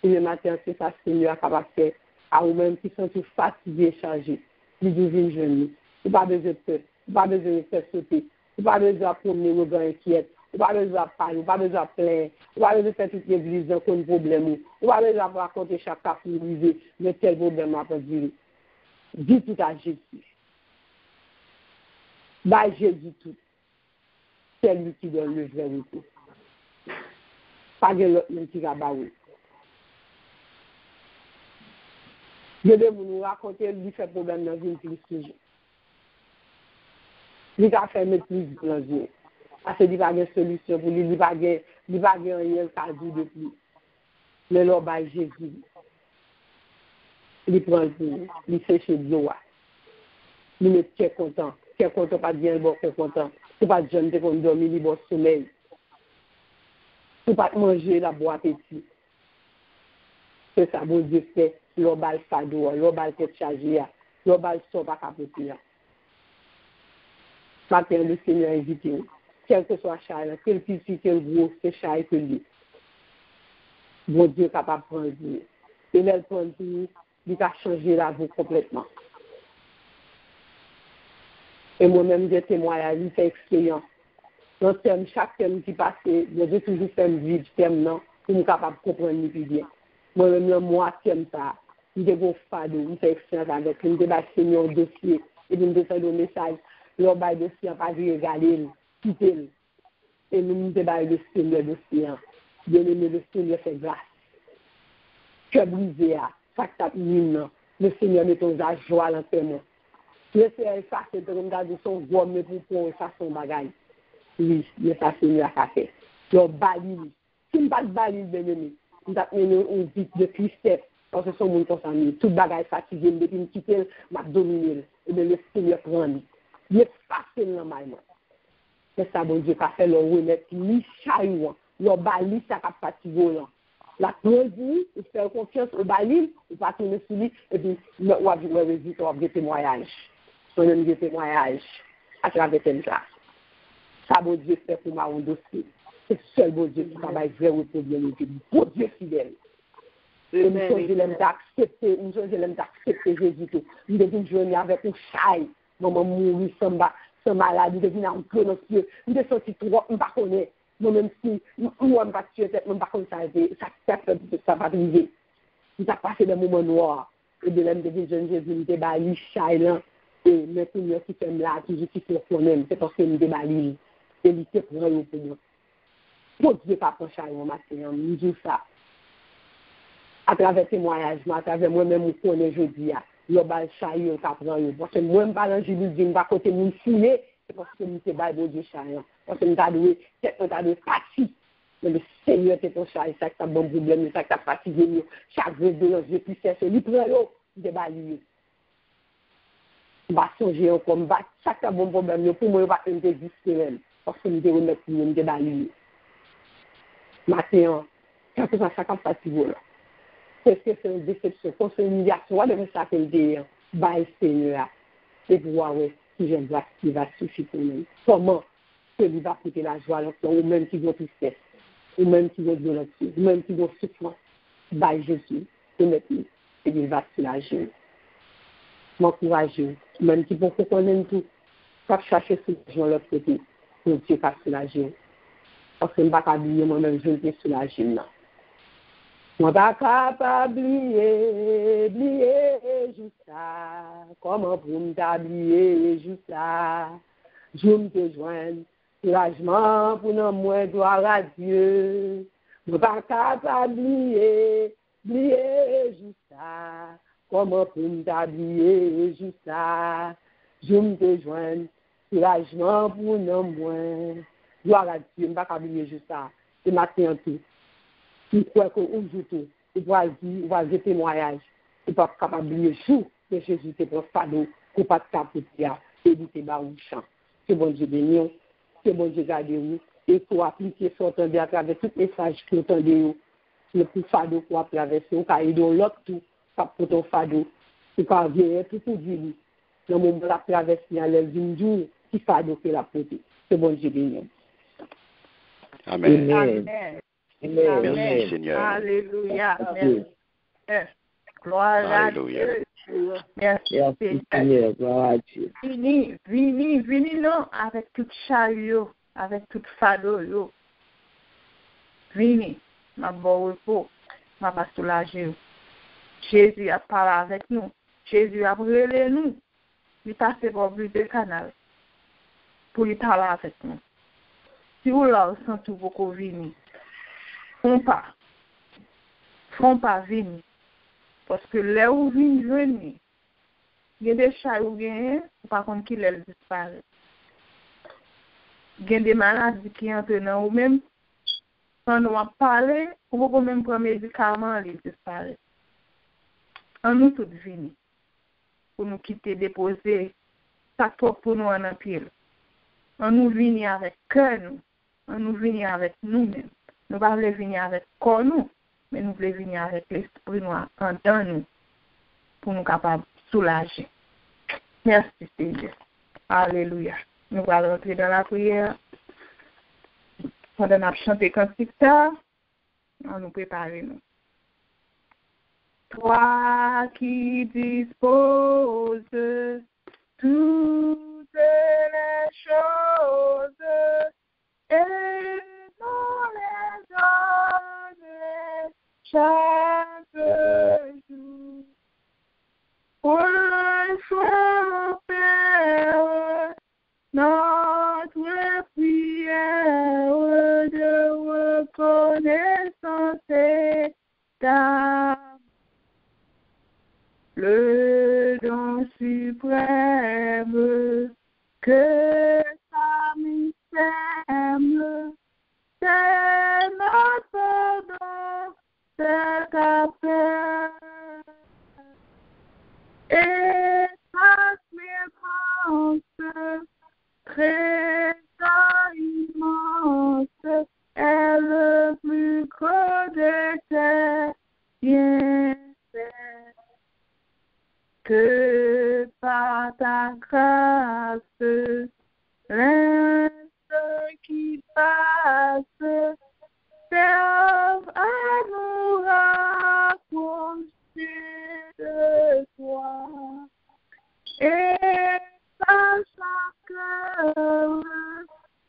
Et le matin, c'est ça, Seigneur, capable de faire. À vous-même qui sont tous fatigués, chargés, ils deviennent jeunes. Vous n'avez pas besoin de peur, vous n'avez pas besoin de faire sauter, vous n'avez pas besoin de promener vos gars inquiètes, vous n'avez pas besoin de parler, vous n'avez pas besoin de plaindre, vous n'avez pas besoin de faire toutes les églises comme problème, vous n'avez pas besoin de raconter chaque cas pour briser, mais quel problème a pas duré. Dis tout à Jésus. Bah, Jésus tout. C'est lui qui donne le vrai repos. Pas de l'autre même qui va baouer. Je vais vous raconter lui fait problème dans une plus toujours. Il a fait mettre plus dans Dieu. Parce qu'il n'y a pas de solution pour lui, il n'y a pas de rien qu'à dire de plus. Mais là, bah, Jésus, il prend le pouls, il sèche de l'eau. Il met très content, pas bien bon, très content. C'est pas de jeune qui dormir, il bon sommeil. C'est pas de manger, la boîte petit. C'est ça, bon Dieu fait. L'obal fardeau, l'obal tête chargée, l'obal son pas capoter. Matin, le Seigneur invite, quel que soit Charles, quel petit, quel gros, c'est Charles que lui. Bon Dieu capable de prendre Dieu. Et là, prend Dieu, il va changer la vie complètement. Et moi-même, j'ai témoigné, il fait expérience. Dans chaque thème qui passe, j'ai toujours fait une vie de thème, non, pour me capable de comprendre plus bien. Moi-même, moi, thème ça. il est bon fado, il fait excellence avec lui, il débat Seigneur dossier, et puis il me fait un message, leur bail dossier, pas de regarder, quitter, et nous débat le Seigneur dossier, bien aimé le Seigneur fait grâce. Cœur brisé, ça que tape mine, le Seigneur met ton joie dans tes mains. Le Seigneur est facile, comme dans son gros, mais pour faire son bagage. Oui, il est facile à faire. Le balil, si on ne pas de balil, bien aimé, on a une vie de tristesse. Parce que son monde concerné, tout bagage fatigué, depuis une petite, m'a dominé, et bien le Seigneur prend. Il est facile dans ma main. C'est ça, bon Dieu, qu'a fait le remettre, ni chaillot, le balil, ça n'a pas fatigué. La première, il fait confiance au balil, il va tourner sur lui, et puis, on va voir le résultat, on va des témoignages. On a des témoignages à travers ça. Ça, bon Dieu, fait pour moi un dossier. C'est seul bon Dieu qui travaille vraiment pour bien le bon Dieu fidèle. Et nous sommes d'accepter Jésus tout. Nous devons jouer avec un chai. Maman mourir sans maladie, nous devons en prononcer. Nous devons sortir trop, on ne connaît pas. Moi-même si, moi, je ne pas tuer, je ne pas connaître ça va arriver. Nous avons passé des moments noirs. Et de l'homme de Jésus, nous déballis chai là. Et maintenant, qui fait là, toujours qui fait pour nous, c'est parce que nous déballis. Et il était pour nous. Pour Dieu, pas pour chai, mon matin, nous disons ça. À travers témoignage, à travers moi-même, je connais aujourd'hui, le bal chahi, on t'apprend. Parce que moi, je ne parle pas de Jésus, je ne côté mon fouiller, c'est parce que je suis pas de Dieu chahi. Parce que je suis fatigué. Mais le Seigneur, c'est ton chahi, ça qui a bon problème, ça qui a fatigué, chaque jour, je suis cherché, il prend l'eau, il déballe. Je vais songer encore, chaque qui a bon problème, pour moi, je vais pas exister, parce que je vais remettre, je vais déballer. Maintenant, quand ça a fatigué, c'est que c'est une déception, c'est une humiliation, de ça qu'elle dit, le Seigneur, et voir si j'aime voir ce qui va suffire pour nous. Comment celui va coûter la joie, ou même qui va tristesse, ou même qui va violence, ou même qui va souffrance, Jésus, et maintenant, et il va soulager. M'encourager, même si pour qu'on aime tout, pas chercher soulagement de l'autre côté, pour Dieu va soulager. Parce que je ne vais pas oublier moi-même, je vais soulager. Moi, pas capable d'oublier juste ça. Comment pour m'oublier juste ça? Je me besoin soulagement pour nous, moi, gloire à Dieu. Moi, pas capable d'oublier juste ça. Comment pour m'oublier juste ça? Je me besoin soulagement pour nous, moi, gloire à Dieu. Je ne vais pas oublier juste ça. C'est matin tout. Il croit qu'on joue tout. Il va dire, il va dire témoignage. Il n'est pas capable de le jour que Jésus te prend fado, qu'on pas de capoter, et dit te bas ou chant. C'est bon Dieu béni, c'est bon Dieu garder vous. Et pour appliquer son temps à travers tout message que vous entendez, le plus fado pour traverser, on peut aider l'autre tout, pour ton fado. C'est pas bien, tout pour dire. Dans le moment de la traversée, il y a les jours qui fado que la portée. C'est bon Dieu béni. Amen. Amen. Amen. Merci, Seigneur. Alléluia. Merci. Gloire à Dieu. Merci, Seigneur. Gloire à Dieu. Vini, non, avec tout chariot, avec tout fado, Vini, ma bon repos, ma pas soulager. Jésus a parlé avec nous. Jésus a brûlé nous. Il passe par plus de canal pour y parler avec nous. Si vous l'avez senti beaucoup vini, font pas venir. Parce que là où venir, il y a des chats où gagnent, par contre, qui les disparaît. Il y a des maladies qui entrent dans eux-mêmes. Quand on va parler, on va même prendre médicaments, les disparaît. On nous tous venir. Pour nous quitter, déposer, ça pour nous en pile. On nous venir avec cœur, nous. On nous venir avec nous-mêmes. Nous ne voulons pas venir avec corps nous, mais nous voulons venir avec l'esprit noir en dans nous pour nous capables de soulager. Merci Seigneur. Alléluia. Nous allons rentrer dans la prière. Pendant qu'on a chanté cantique ça, on nous prépare nous. Toi qui disposes toutes les choses et dans les hommes chaque jour, sois, Père, notre prière de reconnaissance est ta le don suprême que ta sème, c'est notre don, c'est ta paix. Et ta clémence, très immense, est le plus grand de tes bienfaits. Que par ta grâce, l'instant qui passe, serve à nous rapprocher de toi. Et par chaque heure,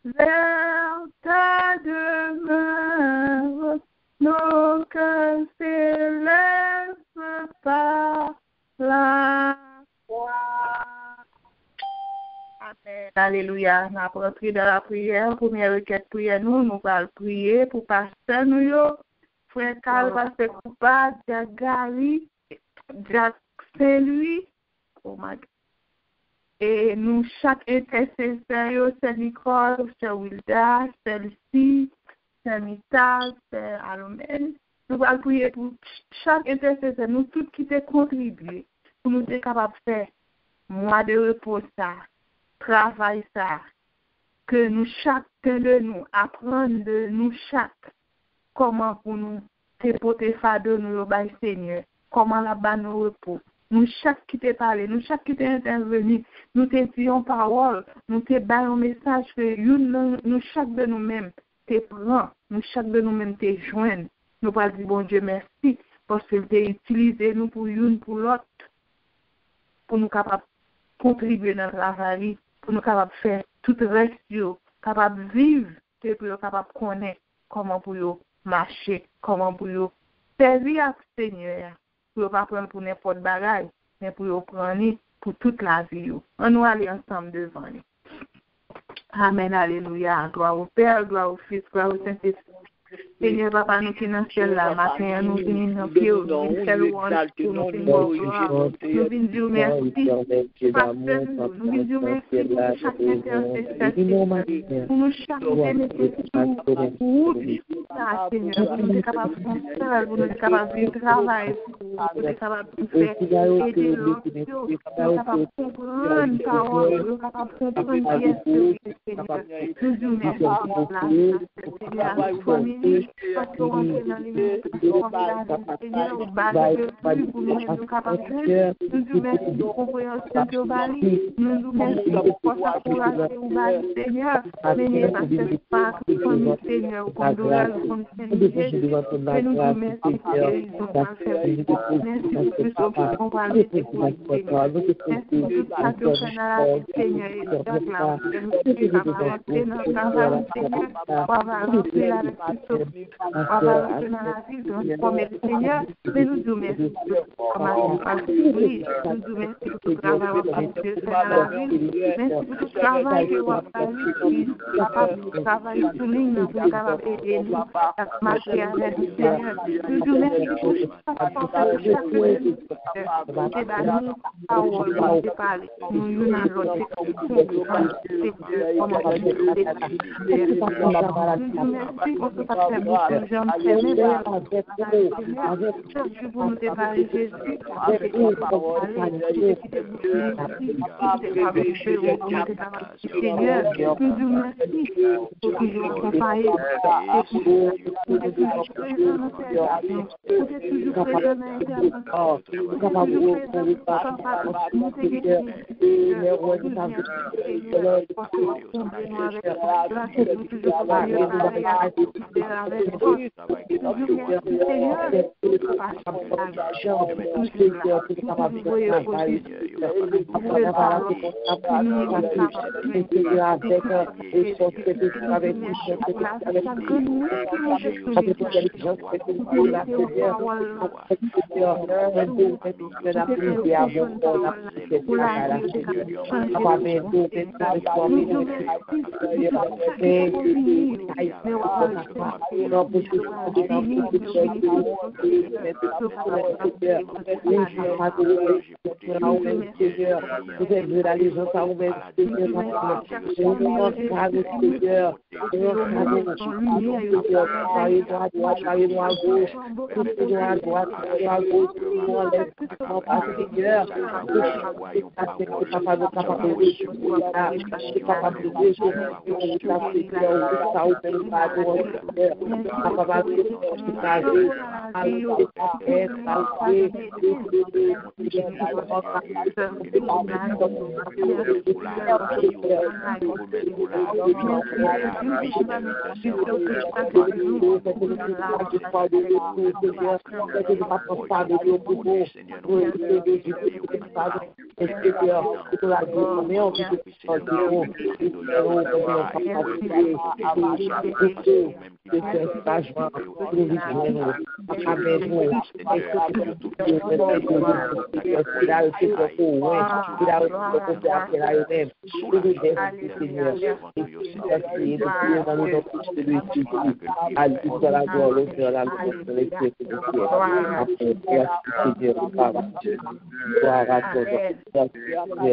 vers ta demeure, nos cœurs s'élèvent par la foi. Amen. Alléluia. Nous avons entré dans la prière. Première requête prière, nous allons prier pour pasteur nous. Frère Carl, pasteur Koupa, Jack Gary, Jack Saint-Louis. Oh my God. Et nous, chaque intercesseur, c'est Nicole, c'est Wilda, c'est Lucie, c'est Mita, c'est Alomel. Nous allons prier pour chaque intercesseur, nous tous qui te contribuent, pour nous être capables de faire mois de repos ça, travail ça, que nous chacun de nous apprendre de nous chaque comment pour nous dépoter fardeau nous au bail Seigneur, comment là-bas nous repos. Nous chaque qui te parlé, nous chaque qui te intervenu, nous te disons parole, nous te baillons message que nous chaque de nous-mêmes te prend, nous chaque de nous-mêmes te joignent. Nous pas dire bon Dieu merci parce que tu as utilisé nous pour une pour l'autre, pour nous capables contribuer dans le travail, pour nous capables faire tout le reste, capables vivre, et pour nous capables connaître comment pour marcher, comment pour servir à Seigneur. Pour ne pas prendre pour n'importe bagaille, mais pour prendre pour toute la vie. On nous aller ensemble devant nous. Amen, alléluia. Gloire au Père, gloire au Fils, gloire au Saint-Esprit. Seigneur, Papa, nous qui dans le ciel là, matin, nous venons dans le pied, nous venons faire louange pour nous, Seigneur. Nous venons dire merci, Pasteur, nous venons dire merci pour chaque intercesseur, pour nous chaque intercesseur, pour ça, Seigneur, pour nous être capables de faire, pour nous être capables de travailler, pour nous être capables de faire, aider l'autre, pour nous être capables de comprendre la parole, pour nous être capables de comprendre bien ce que Seigneur. Nous disons merci pour la famille. Parce qu'on rentre dans les Seigneur, au bas de pour nous être capables de faire. Nous nous merci pour la compréhension que vous avez. Nous nous merci pour la courage au bas du Seigneur. Seigneur, parce que c'est pas comme le Seigneur, comme douleur, comme Seigneur. Mais nous nous merci pour guérison, pour faire. Merci pour tout ce qu'on va laisser pour le Seigneur. Merci pour tout ça que vous faites dans la vie, Seigneur, et de la gloire. Que nous puissions rentrer dans le travail, Seigneur, pour avoir rentrer avec tout ça. On va rentrer dans la vie, donc, comme le Seigneur, mais nous nous merci pour comment nous nous merci pour tout le travail que vous faites dans la vie. Merci pour tout le travail que vous faites dans la vie. Capable de travailler sur ligne, nous sommes capables d'aider nous à marcher avec le Seigneur. Nous nous merci pour chaque parole que vous parlez. Nous nous l'autre, nous merci pour tout ça. J'aime pour nous débarrasser Jésus, Seigneur, nous nous merci pour toujours accompagner, pour toujours présent dans cette vie, pour toujours présent dans avec force.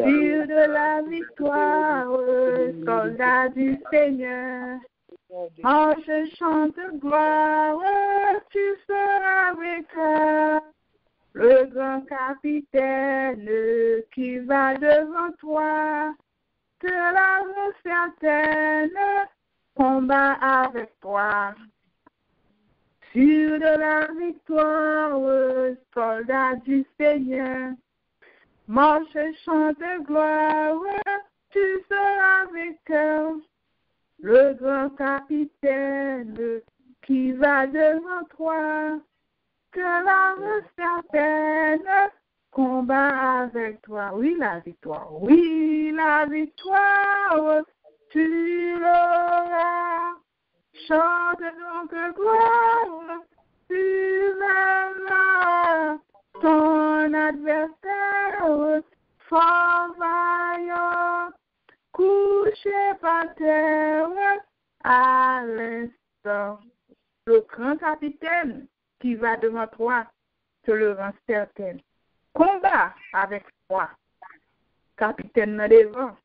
Dieu de la victoire, soldat du Seigneur, je chante gloire, tu seras vainqueur. Le grand capitaine qui va devant toi, te la certaine, combat avec toi. Sûr de la victoire, soldat du Seigneur, marche, chante gloire, tu seras vainqueur. Le grand capitaine qui va devant toi, que la certaine combat avec toi. Oui, la victoire. Oui, la victoire, tu l'auras. Chante donc gloire, tu verras ton adversaire, fort vaillant, couché par terre à l'instant. Le grand capitaine qui va devant toi te le rend certain. Combat avec toi. Capitaine n'a devant,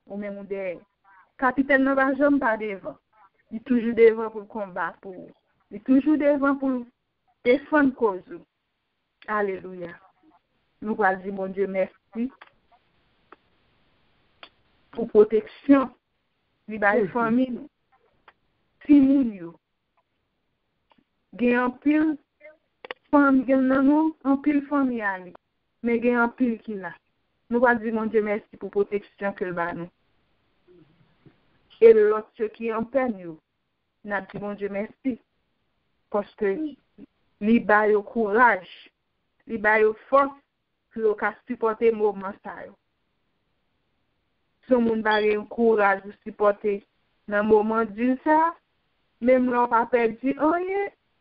ou même derrière. Capitaine n'a pas jamais pas devant. Il est toujours devant pour combattre. Il est toujours devant pour défendre cause. Alléluia. Nous allons dire, mon Dieu, merci pour protection. Il va y famille. Si nous, il y a un pile famille, un pile famille, mais il y a un pile qui là. Nous allons dire, mon Dieu, merci pour protection que le bas nous. Et l'autre qui est en peine, nous allons dire, mon Dieu, merci. Parce que il a le courage, il a la force pour supporter le moment. Si on a le courage pour supporter dans le moment de ça, même si on n'a pas perdu,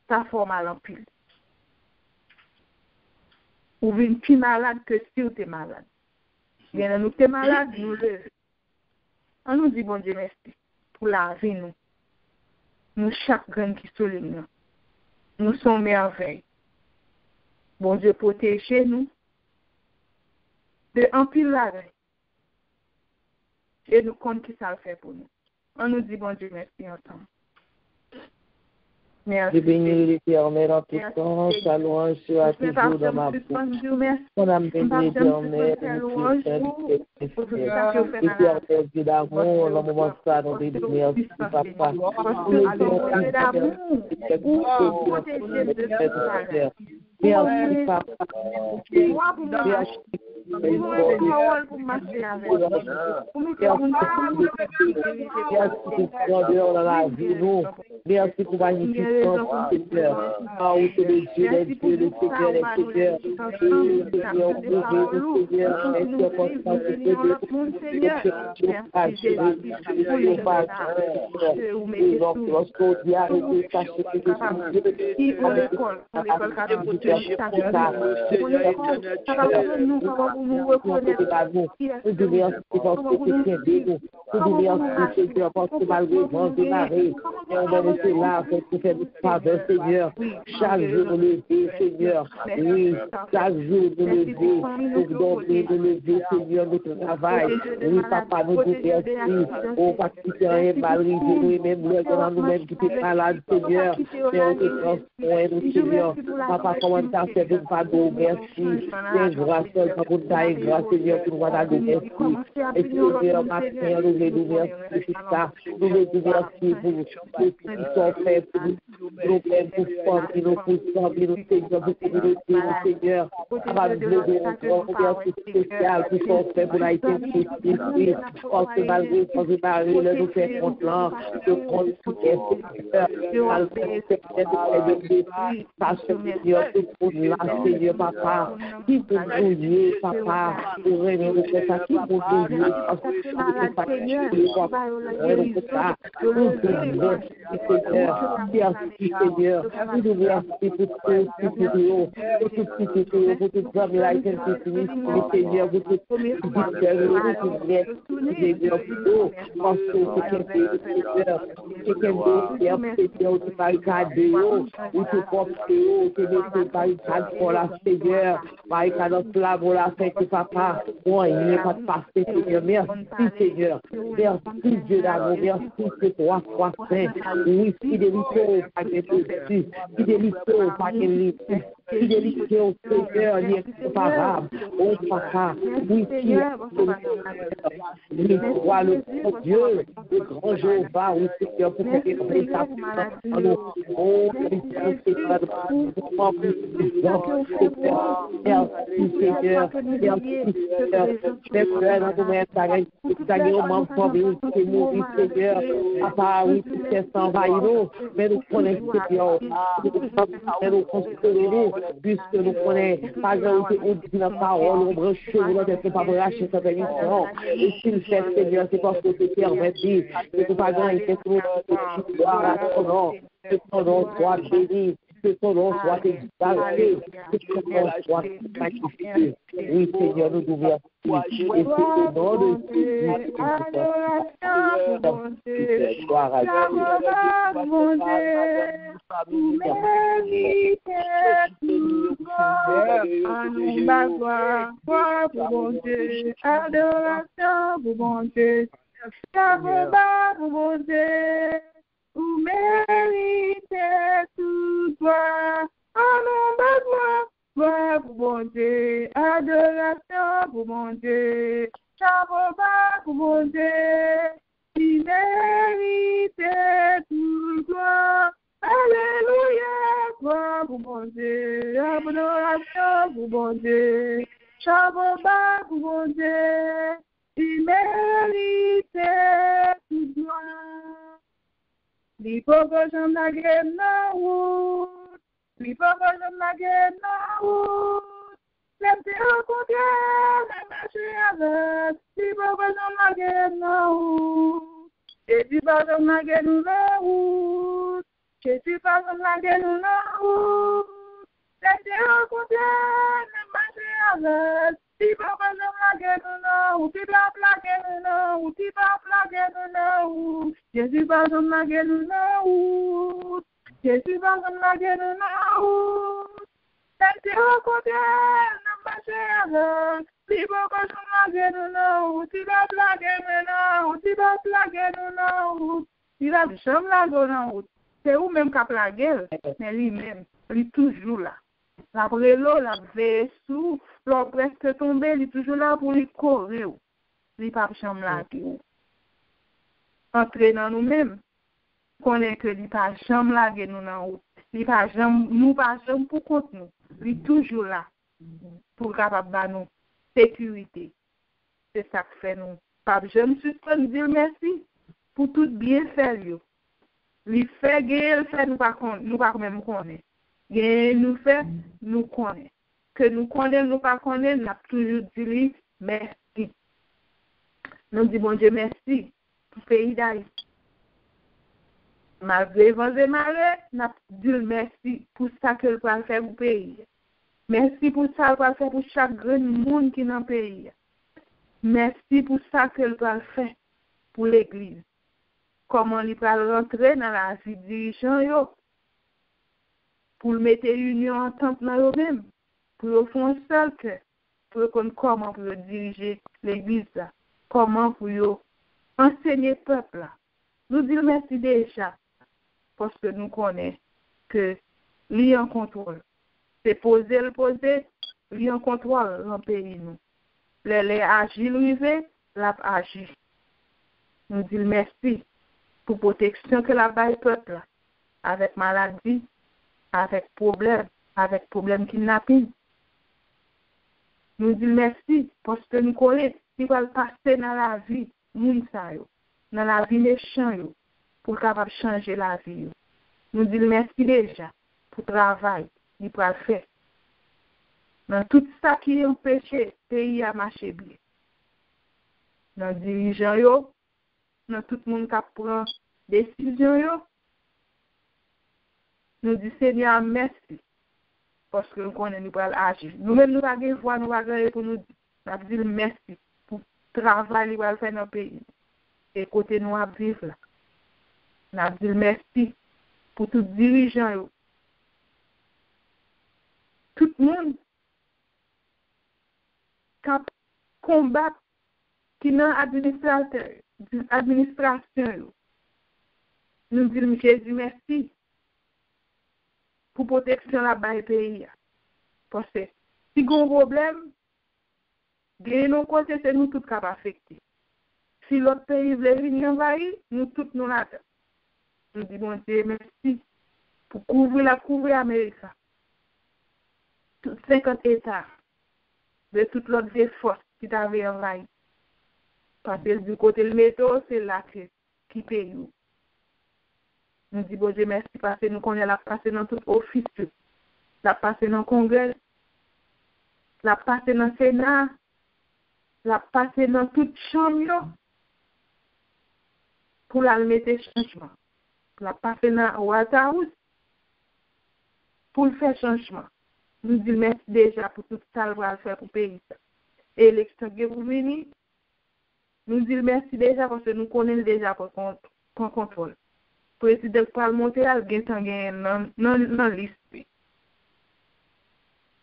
ça fait mal en pile. Ou vient plus malade que si on est malade. Bien, nous sommes malades, nous le. On nous dit, bon Dieu, merci pour la vie, nous. Nous, chaque grain qui souligne, nous sommes merveilles. Bon Dieu, protégez nous de un pile la vie. Et nous comptons qui ça le fait pour nous. On nous dit, bon Dieu, merci ensemble. Merci. Je bénis l'Éternel en tout temps, sa louange sera toujours dans ma bouche. Mon âme bénit l'Éternel, l'Éternel Dieu d'amour, dans le moment de ça, nous disons merci, papa. Merci, papa. Merci, Merci pour magnificence, Seigneur. Ah, oui, c'est le Dieu, le Seigneur, le Seigneur. Là, pour faire du faveur, Seigneur. Chaque jour de lever, Seigneur. Oui, chaque jour de lever, pour donner, de lever, Seigneur, notre travail. Oui, papa, nous te remercions. Oh, parce que tu es malrivé, nous-mêmes, nous-mêmes qui sommes malades, Seigneur. Mais on te transforme, nous, Seigneur. Papa, comment tu as fait de pardon, merci. C'est grâce, pour ta grâce, Seigneur, pour nous avoir de merci. Et Seigneur, ma Seigneur, nous nous merci pour ça. Nous nous merci pour sont faits pour nous mêmes, pour former nos familles, nos Seigneur, pour communauté, nos Seigneur, capable de remercier spécial pour sont faits pour l'Haïti, parce que malgré quand je marie, là, nous faisons content, de prendre tout est Seigneur, malgré ce qui est parce que Seigneur, tout pour là, Seigneur, papa, qui pour nous, papa, pour remettre au ça, qui pour nous, parce que Seigneur, merci Seigneur, nous nous remercions pour toute vidéo, pour toute petite vidéo, pour toute femme là, qui est finie, Seigneur, pour toute Seigneur, parce que c'est quelqu'un d'autre, Seigneur, tu barricades, ou tu portes, tu mets barricades pour la Seigneur, barricade en flamme, pour la fête de papa, moi, il n'est pas de passer, Seigneur, merci Seigneur, merci Dieu d'amour, merci que toi, saint, oui, fidélité, pas que tu, fidélité, pas que fidélité au Seigneur, il est comparable, oh papa, oui, oui, toi, le grand Dieu, le grand Jéhovah, oui, Seigneur, pour que tu aies ta puissance, oh, Seigneur, merci Seigneur, merci Seigneur, mes frères, dans ton maître, tu as au membre formé, c'est mourir, Seigneur, papa, oui, tout est s'envahit nous, mais nous connaissons Seigneur, nous considérons, puisque nous connaissons, par exemple, on dit la parole, on branche, on ne peut pas brancher cette émission, et s'il fait, Seigneur, c'est parce que c'est permis, que tu pas gagner, que tu que ton nom soit béni, que ton nom soit exalté, que ton nom soit magnifié. Oui, Seigneur, nous nous remercions. Et c'est au nom de Jésus que gloire à Dieu. Adoration pour mon Dieu, vous méritez tout gloire, gloire pour mon Dieu, adoration pour mon Dieu, chapeau pour mon Dieu, il mérite tout gloire, alléluia, gloire pour mon Dieu, adoration pour mon Dieu, chapeau pour mon Dieu, il mérite tout gloire. L'hypocrite j'aime la guerre na route, l'hypocrite j'aime la guerre na route, l'aime t'es rencontré, l'aime marcher avec, l'hypocrite j'aime la guerre na route, et tu pas j'aime la guerre na route, et tu pas j'aime la guerre na route, l'aime t'es rencontré, l'aime marcher avec, l'hypocrite j'aime la guerre na route, tu pas plaquer na route, tu pas plaquer na route. Jésus va dans la guerre na route. Jésus va dans la guerre na route. T'es rencontré, n'a pas cher. Tu vas pas dans la guerre na route. Tu vas plaquer na route. Tu vas plaquer na route. Tu vas jamais la guerre na route. C'est où même qu'a plaqué, mais lui-même, il est toujours là. La prélo, la vaissou, l'on presque tombé, il est toujours là pour lui courir. Il n'est pas jamais là. Entrer dans nous-mêmes, connaître que il pas jamais là nous dans route, il pas jamais nous pas jamais pour compte nous, il toujours là pour capable ba nous sécurité. C'est ça que fait nous. Pas jeune suspend dire merci pour tout bien faire yo. Li fait gagner fait nous pas même connaître. Gagner nous fait nous connaît. Que nous connaissons nous pas connaît, n'a toujours dit merci. Nous disons bon Dieu merci pour le pays d'Haïti. Malgré les malheurs, nous disons merci pour ça que le peut faire pour le pays. Merci pour ça que le peut faire pour chaque grand monde qui est dans le pays. Merci pour ça que le peut faire pour l'Église. Comment il peut rentrer dans la vie dirigeant pour le mettre l'union en temps dans eux-mêmes, pour le faire un seul cœur, pour comment pour diriger l'Église, comment pour enseigner le peuple. Nous disons merci déjà, parce que nous connaissons que lui en contrôle. C'est poser, lui en contrôle dans le pays. Les agir, l'a agir. Nous disons merci pour la protection que la baille peuple, avec maladie, avec problème kidnapping. Nous disons merci parce que nous connaissons ce qui va passer dans la vie, dans la vie des gens, pour capable changer la vie. Nous disons merci déjà pour le travail qu'il peut faire. Dans tout ça qui empêche le pays à marcher bien. Dans les dirigeants, dans tout le monde qui prend des décisions, nous disons Seigneur merci. Parce que nous connaissons nous pour agir. Nous-mêmes, nous n'avons pas voix, nous n'avons pour nous dire. Nous disons merci pour le travail qu'il va faire dans le pays. Et côté nous à vivre là. Nous disons merci pour tous les dirigeants. Tout le monde qui combat, qui est dans l'administration. Nous disons Jésus merci pour la protection de la pays. Parce que si il y a un problème, de nos côtés, c'est nous tous qui sommes affectés. Si l'autre pays veut venir envahir, nous tous nous l'attendons. Nous disons Dieu merci pour couvrir l'Amérique. Tous 50 États de toutes les forces qui t'avaient envahi. Parce que du côté du métro, c'est là qui paye. Nous disons bon Dieu merci parce que nous connaissons la passer dans tout office, la passer dans le Congrès, la passer dans le Sénat, la passer dans toute chambre pour la mettre changement. La passer dans White House pour le faire changement. Nous disons merci déjà pour tout ça qu'on va faire pour le pays. Et l'élection qui est venue, nous disons merci déjà parce que nous connaissons déjà pour contrôle. Le président parlementaire a non liste.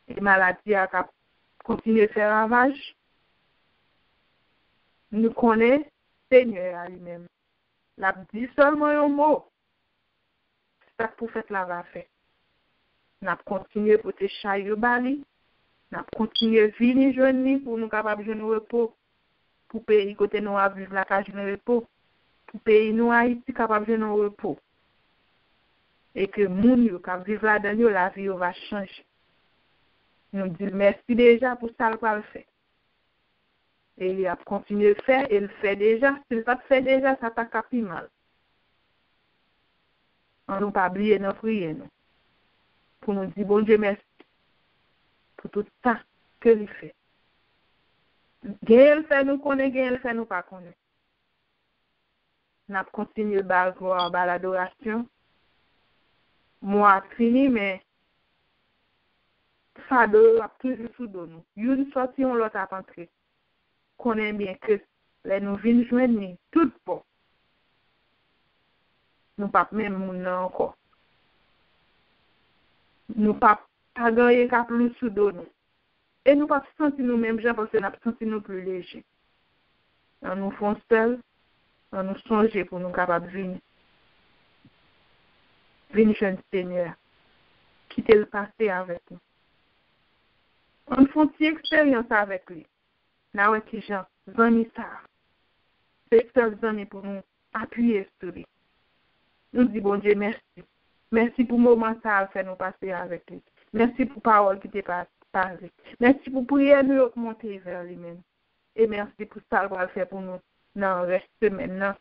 Et maladie a continué à faire ravage. Nous connaissons Seigneur à lui-même. La dit seulement un mot. C'est ça pour faire la va faire. Nous continuons pour te chailler bali. Nous continuons à venir joindre pour nous capables de nous repos. Pour pays côté nous à vivre la cage de repos. Pour pays nous Haïti capable de nous repos. Et que moun yo qui vivent là-dedans, la vie va changer. Nous disons merci déjà pour ça qu'il va faire. Et il a continué à faire, et il fait déjà. S'il ne fait déjà, ça t'a capé mal. On ne pas oublier nos prières. Pour nous dire bon Dieu merci. Pour tout ça que il fait. Gagne fait nous connaît, gagne fait nous pas connaît. Nous avons continué à gloire, à l'adoration. Moi, fini, mais ça doit toujours sous nous. Une sortie, on l'autre à entrer. Connaît bien que les nous venons joindre tout bon. Nous pas même moun encore. Nous pas gagner qu'à plus sous nous. Et nous pas sentir nous mêmes gens parce que nous pas sentir nous plus légers. On nous font seul, on nous songer pour nous capables de venir. Venez jeune Seigneur, quitter le passé avec nous. On fait une expérience avec lui. Là où est-ce Jean, amis ça. C'est seul amis pour nous appuyer sur lui. Nous disons bon Dieu merci. Merci pour le moment ça fait nous passer avec lui. Merci pour la parole qui t'est passée. parler. Merci pour prier nous augmenter vers lui-même. Et merci pour ça qu'on va faire pour nous dans le reste maintenant.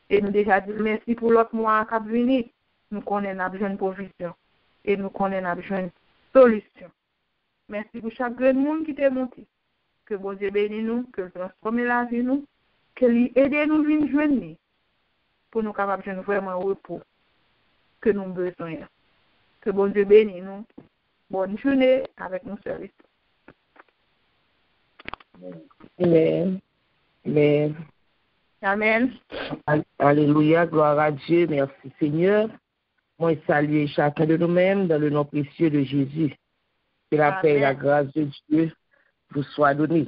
Et nous déjà dit merci pour l'autre mois qui a venu. Nous connaissons besoin de provision. Et nous connaissons besoin de solution. Merci pour chaque monde qui t'est monté. Que bon Dieu bénisse nous, que transforme la vie nous, que lui aide nous à venir joindre pour nous capables de vraiment repos que nous avons besoin. Que bon Dieu bénisse nous. Bonne journée avec nos services. Amen. Amen. Amen. Alléluia, gloire à Dieu, merci Seigneur. Moi, saluer chacun de nous-mêmes dans le nom précieux de Jésus. Que la paix et la grâce de Dieu vous soient données.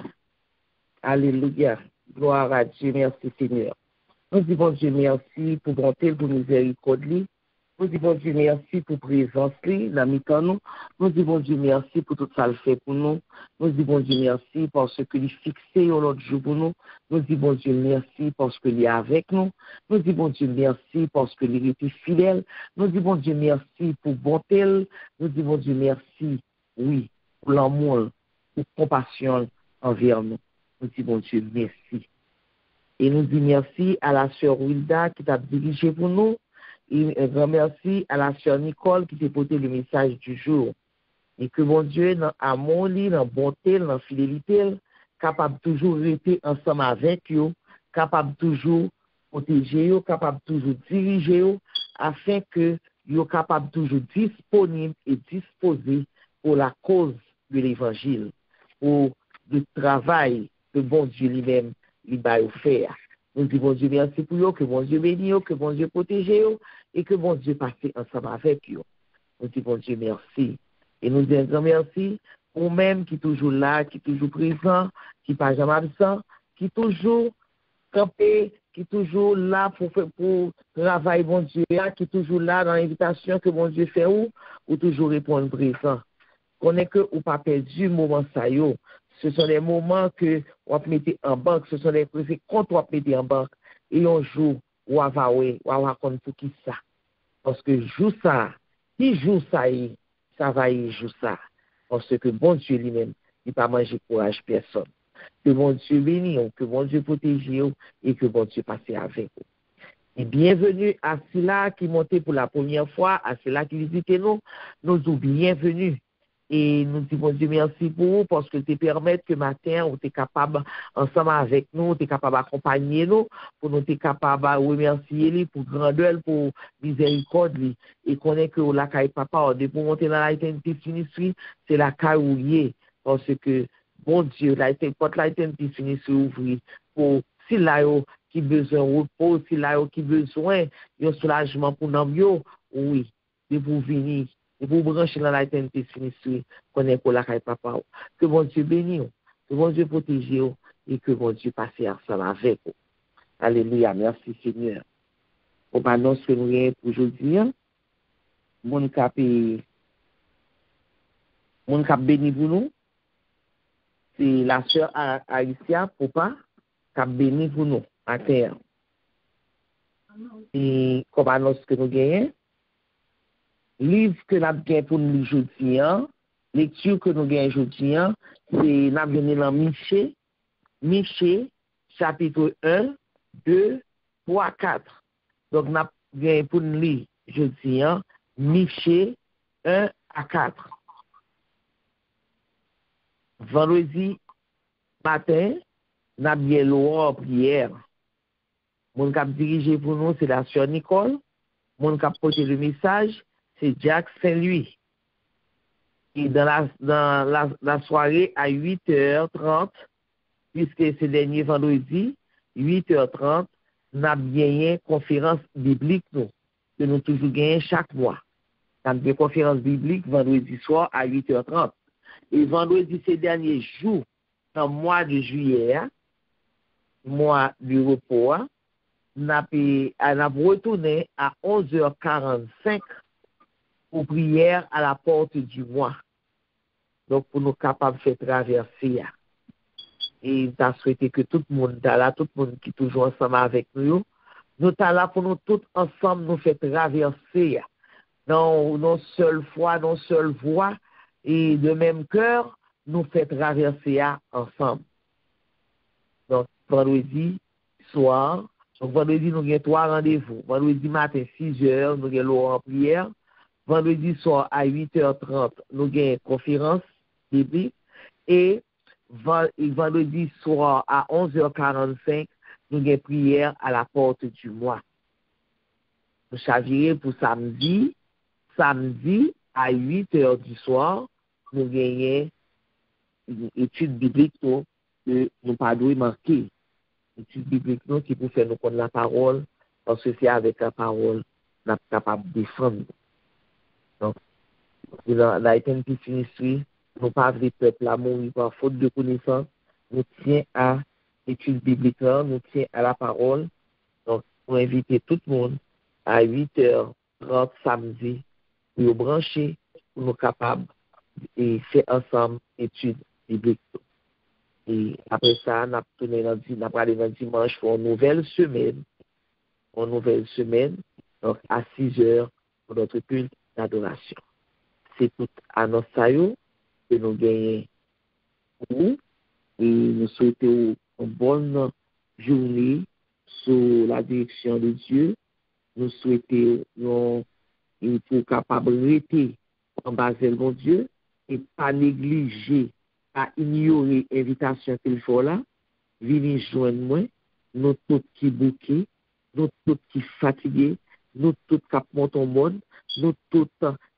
Alléluia, gloire à Dieu, merci Seigneur. Nous disons Dieu merci pour bonté, pour miséricorde. Nous disons Dieu merci pour présence, la mi-temps nous. Nous disons Dieu merci pour tout ça le fait pour nous. Nous disons Dieu merci parce que il fixé l'autre jour pour nous. Nous disons Dieu merci parce qu'il est avec nous. Nous disons Dieu merci parce qu'il est fidèle. Nous disons Dieu merci pour bonté. Nous disons Dieu merci, oui, pour l'amour, pour compassion envers nous. Nous disons Dieu merci. Et nous disons merci à la sœur Wilda qui t'a dirigé pour nous. Et un grand merci à la sœur Nicole qui t'a porté le message du jour. Et que mon Dieu, dans l'amour, dans la bonté, dans la fidélité, capable toujours de rester ensemble avec eux, capable toujours protéger eux, capable toujours diriger eux, afin que vous capable toujours disponible et disposé pour la cause de l'évangile, pour le travail que bon Dieu lui-même lui va faire. Nous disons bon Dieu merci pour eux, que bon Dieu bénisse eux, que bon Dieu protège eux et que bon Dieu passe ensemble avec eux. Nous disons bon Dieu merci. Et nous disons un grand merci pour même qui est toujours là, qui est toujours présent, qui n'est pas jamais absent, qui est toujours campé, qui est toujours là pour travailler bon Dieu, qui est toujours là dans l'invitation que bon Dieu fait ou toujours répondre présent. Qu'on est que ou pas perdu moment ça yo. Ce sont des moments que on va mettre en banque, ce sont des comptes qu'on va mettre en banque et un jour on va raconter pour qui ça. Parce que joue ça, qui joue ça ça va y jouer ça. Parce que bon Dieu lui-même, il ne va pas manger courage personne. Que bon Dieu bénisse, que bon Dieu protège et que bon Dieu passe avec vous. Et bienvenue à ceux-là qui montent pour la première fois, à ceux-là qui visitent nous, nous sommes bienvenus. Et nous disons Dieu merci pour vous parce que tu permets que matin, on est capable, ensemble avec nous, tu es capable d'accompagner nous, pour nous être capable de remercier lui pour grandeur, pour miséricorde lui. Et qu'on est que la caille papa, pour monter dans la éternité finie, c'est la caille où il est. Parce que, bon Dieu, quand la éternité finie, c'est ouvrir pour si là, qui besoin de repos, si là, qui besoin d'un soulagement pour nous, oui, de vous venir. Et pour brancher dans la éternité finie, qu'on est pour la caille papa. Que bon Dieu bénisse, que bon Dieu protège et que bon Dieu passe ensemble avec vous. Alléluia, merci Seigneur. On annonce que nous avons pour aujourd'hui. Mon cap béni pour nous. C'est la sœur Alicia, papa, cap béni pour nous à terre. Et comme annonce que nous avons, livre que nous avons pour nous aujourd'hui, lecture que nous avons aujourd'hui, c'est nous avons dans Michée, chapitre 1, 2, 3, 4. Donc, nous avons pour nous lire aujourd'hui, Michée 1 à 4. Vendredi matin, nous avons bien l'heure prière. Mon cap dirigé pour nous, c'est la sœur Nicole. Mon cap porté le message, c'est Jack Saint-Louis. Et dans la soirée à 8h30, puisque c'est dernier vendredi, 8h30, nous avons gagné une conférence biblique, que nous toujours gagnons chaque mois. Nous avons une conférence biblique vendredi soir à 8h30. Et vendredi, ces derniers jours, dans le mois de juillet, mois du repos, nous avons retourné à 11h45 pour prière à la porte du mois. Donc, pour nous capables de faire traverser. Et nous avons souhaité que tout le monde est là, tout le monde qui est toujours ensemble avec nous, nous sommes là pour nous tous ensemble nous faire traverser. Non seule foi, non seule voix, et de même cœur, nous fait traverser ensemble. Donc, vendredi soir, donc vendredi, nous avons 3 rendez-vous. Vendredi matin, 6h, nous avons l'eau en prière. Vendredi soir, à 8h30, nous avons une conférence biblique. Et vendredi soir, à 11h45, nous avons une prière à la porte du mois. Nous chavirons pour samedi. Samedi, à 8h du soir, nous gagnons une étude biblique que nous ne pas manquer. Étude biblique qui peut faire nous connaître la parole, parce que c'est avec la parole qu'on est capable de défendre. Donc, dans la Eternity Ministry, nous pas les peuples à mourir par faute de connaissance. Nous tiens à l'étude biblique, nous tiens à la parole. Donc, nous invitons tout le monde à 8h30 samedi pour nous brancher, pour nous capables de faire ensemble étude biblique. Et après ça, nous avons parlé dans dimanche pour une nouvelle semaine. Donc à 6h pour notre culte d'adoration. C'est tout à notre saillot que nous gagnons pour et nous souhaitons une bonne journée sous la direction de Dieu. Nous souhaitons pour capable de rester en bas de mon Dieu et pas négliger, pas ignorer l'invitation qu'il faut là, venir joindre moi, nous tous qui bouqués, nous tous qui fatigués, nous tous qui montent au monde, nous tous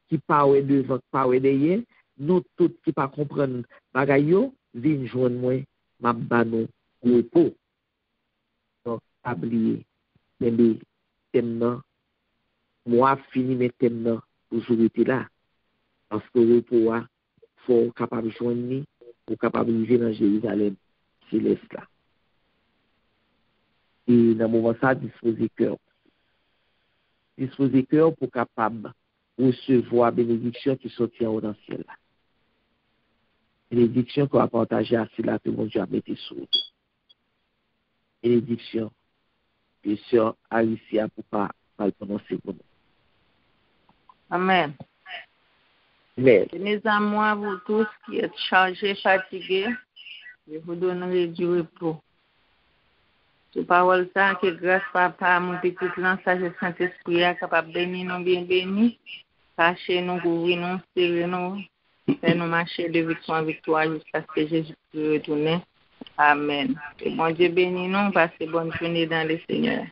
qui parlent devant, parlent derrière, nous tous qui pas comprendre bagaille, venir joindre moi, m'a banou repos. Donc, oublier, mais thème moi fini mes thèmes pour jouer là. Parce que le pouvoir, il faut capable de joindre, pour capable de vivre dans Jérusalem céleste là. Et dans le moment ça, disposer cœur. Disposer cœur pour capable de recevoir la bénédiction qui sortira dans le ciel là. Bénédiction qu'on va partager à cela que mon Dieu a mis sur nous. Bénédiction que sœur Alicia pour pas le prononcer pour nous. Amen. Amen. Mes amours, vous tous qui êtes chargés, fatigués, je vous donnerai du repos. Sous parole ça, que grâce papa, mon petit plan, sagesse Saint-Esprit, est capable de bénir nous, bien bénis, cacher nous, couvrir nous, serrer nous, faire nous marcher de victoire en victoire jusqu'à ce que Jésus puisse retourner. Amen. Que bon Dieu bénisse nous, passez bonne journée dans le Seigneur.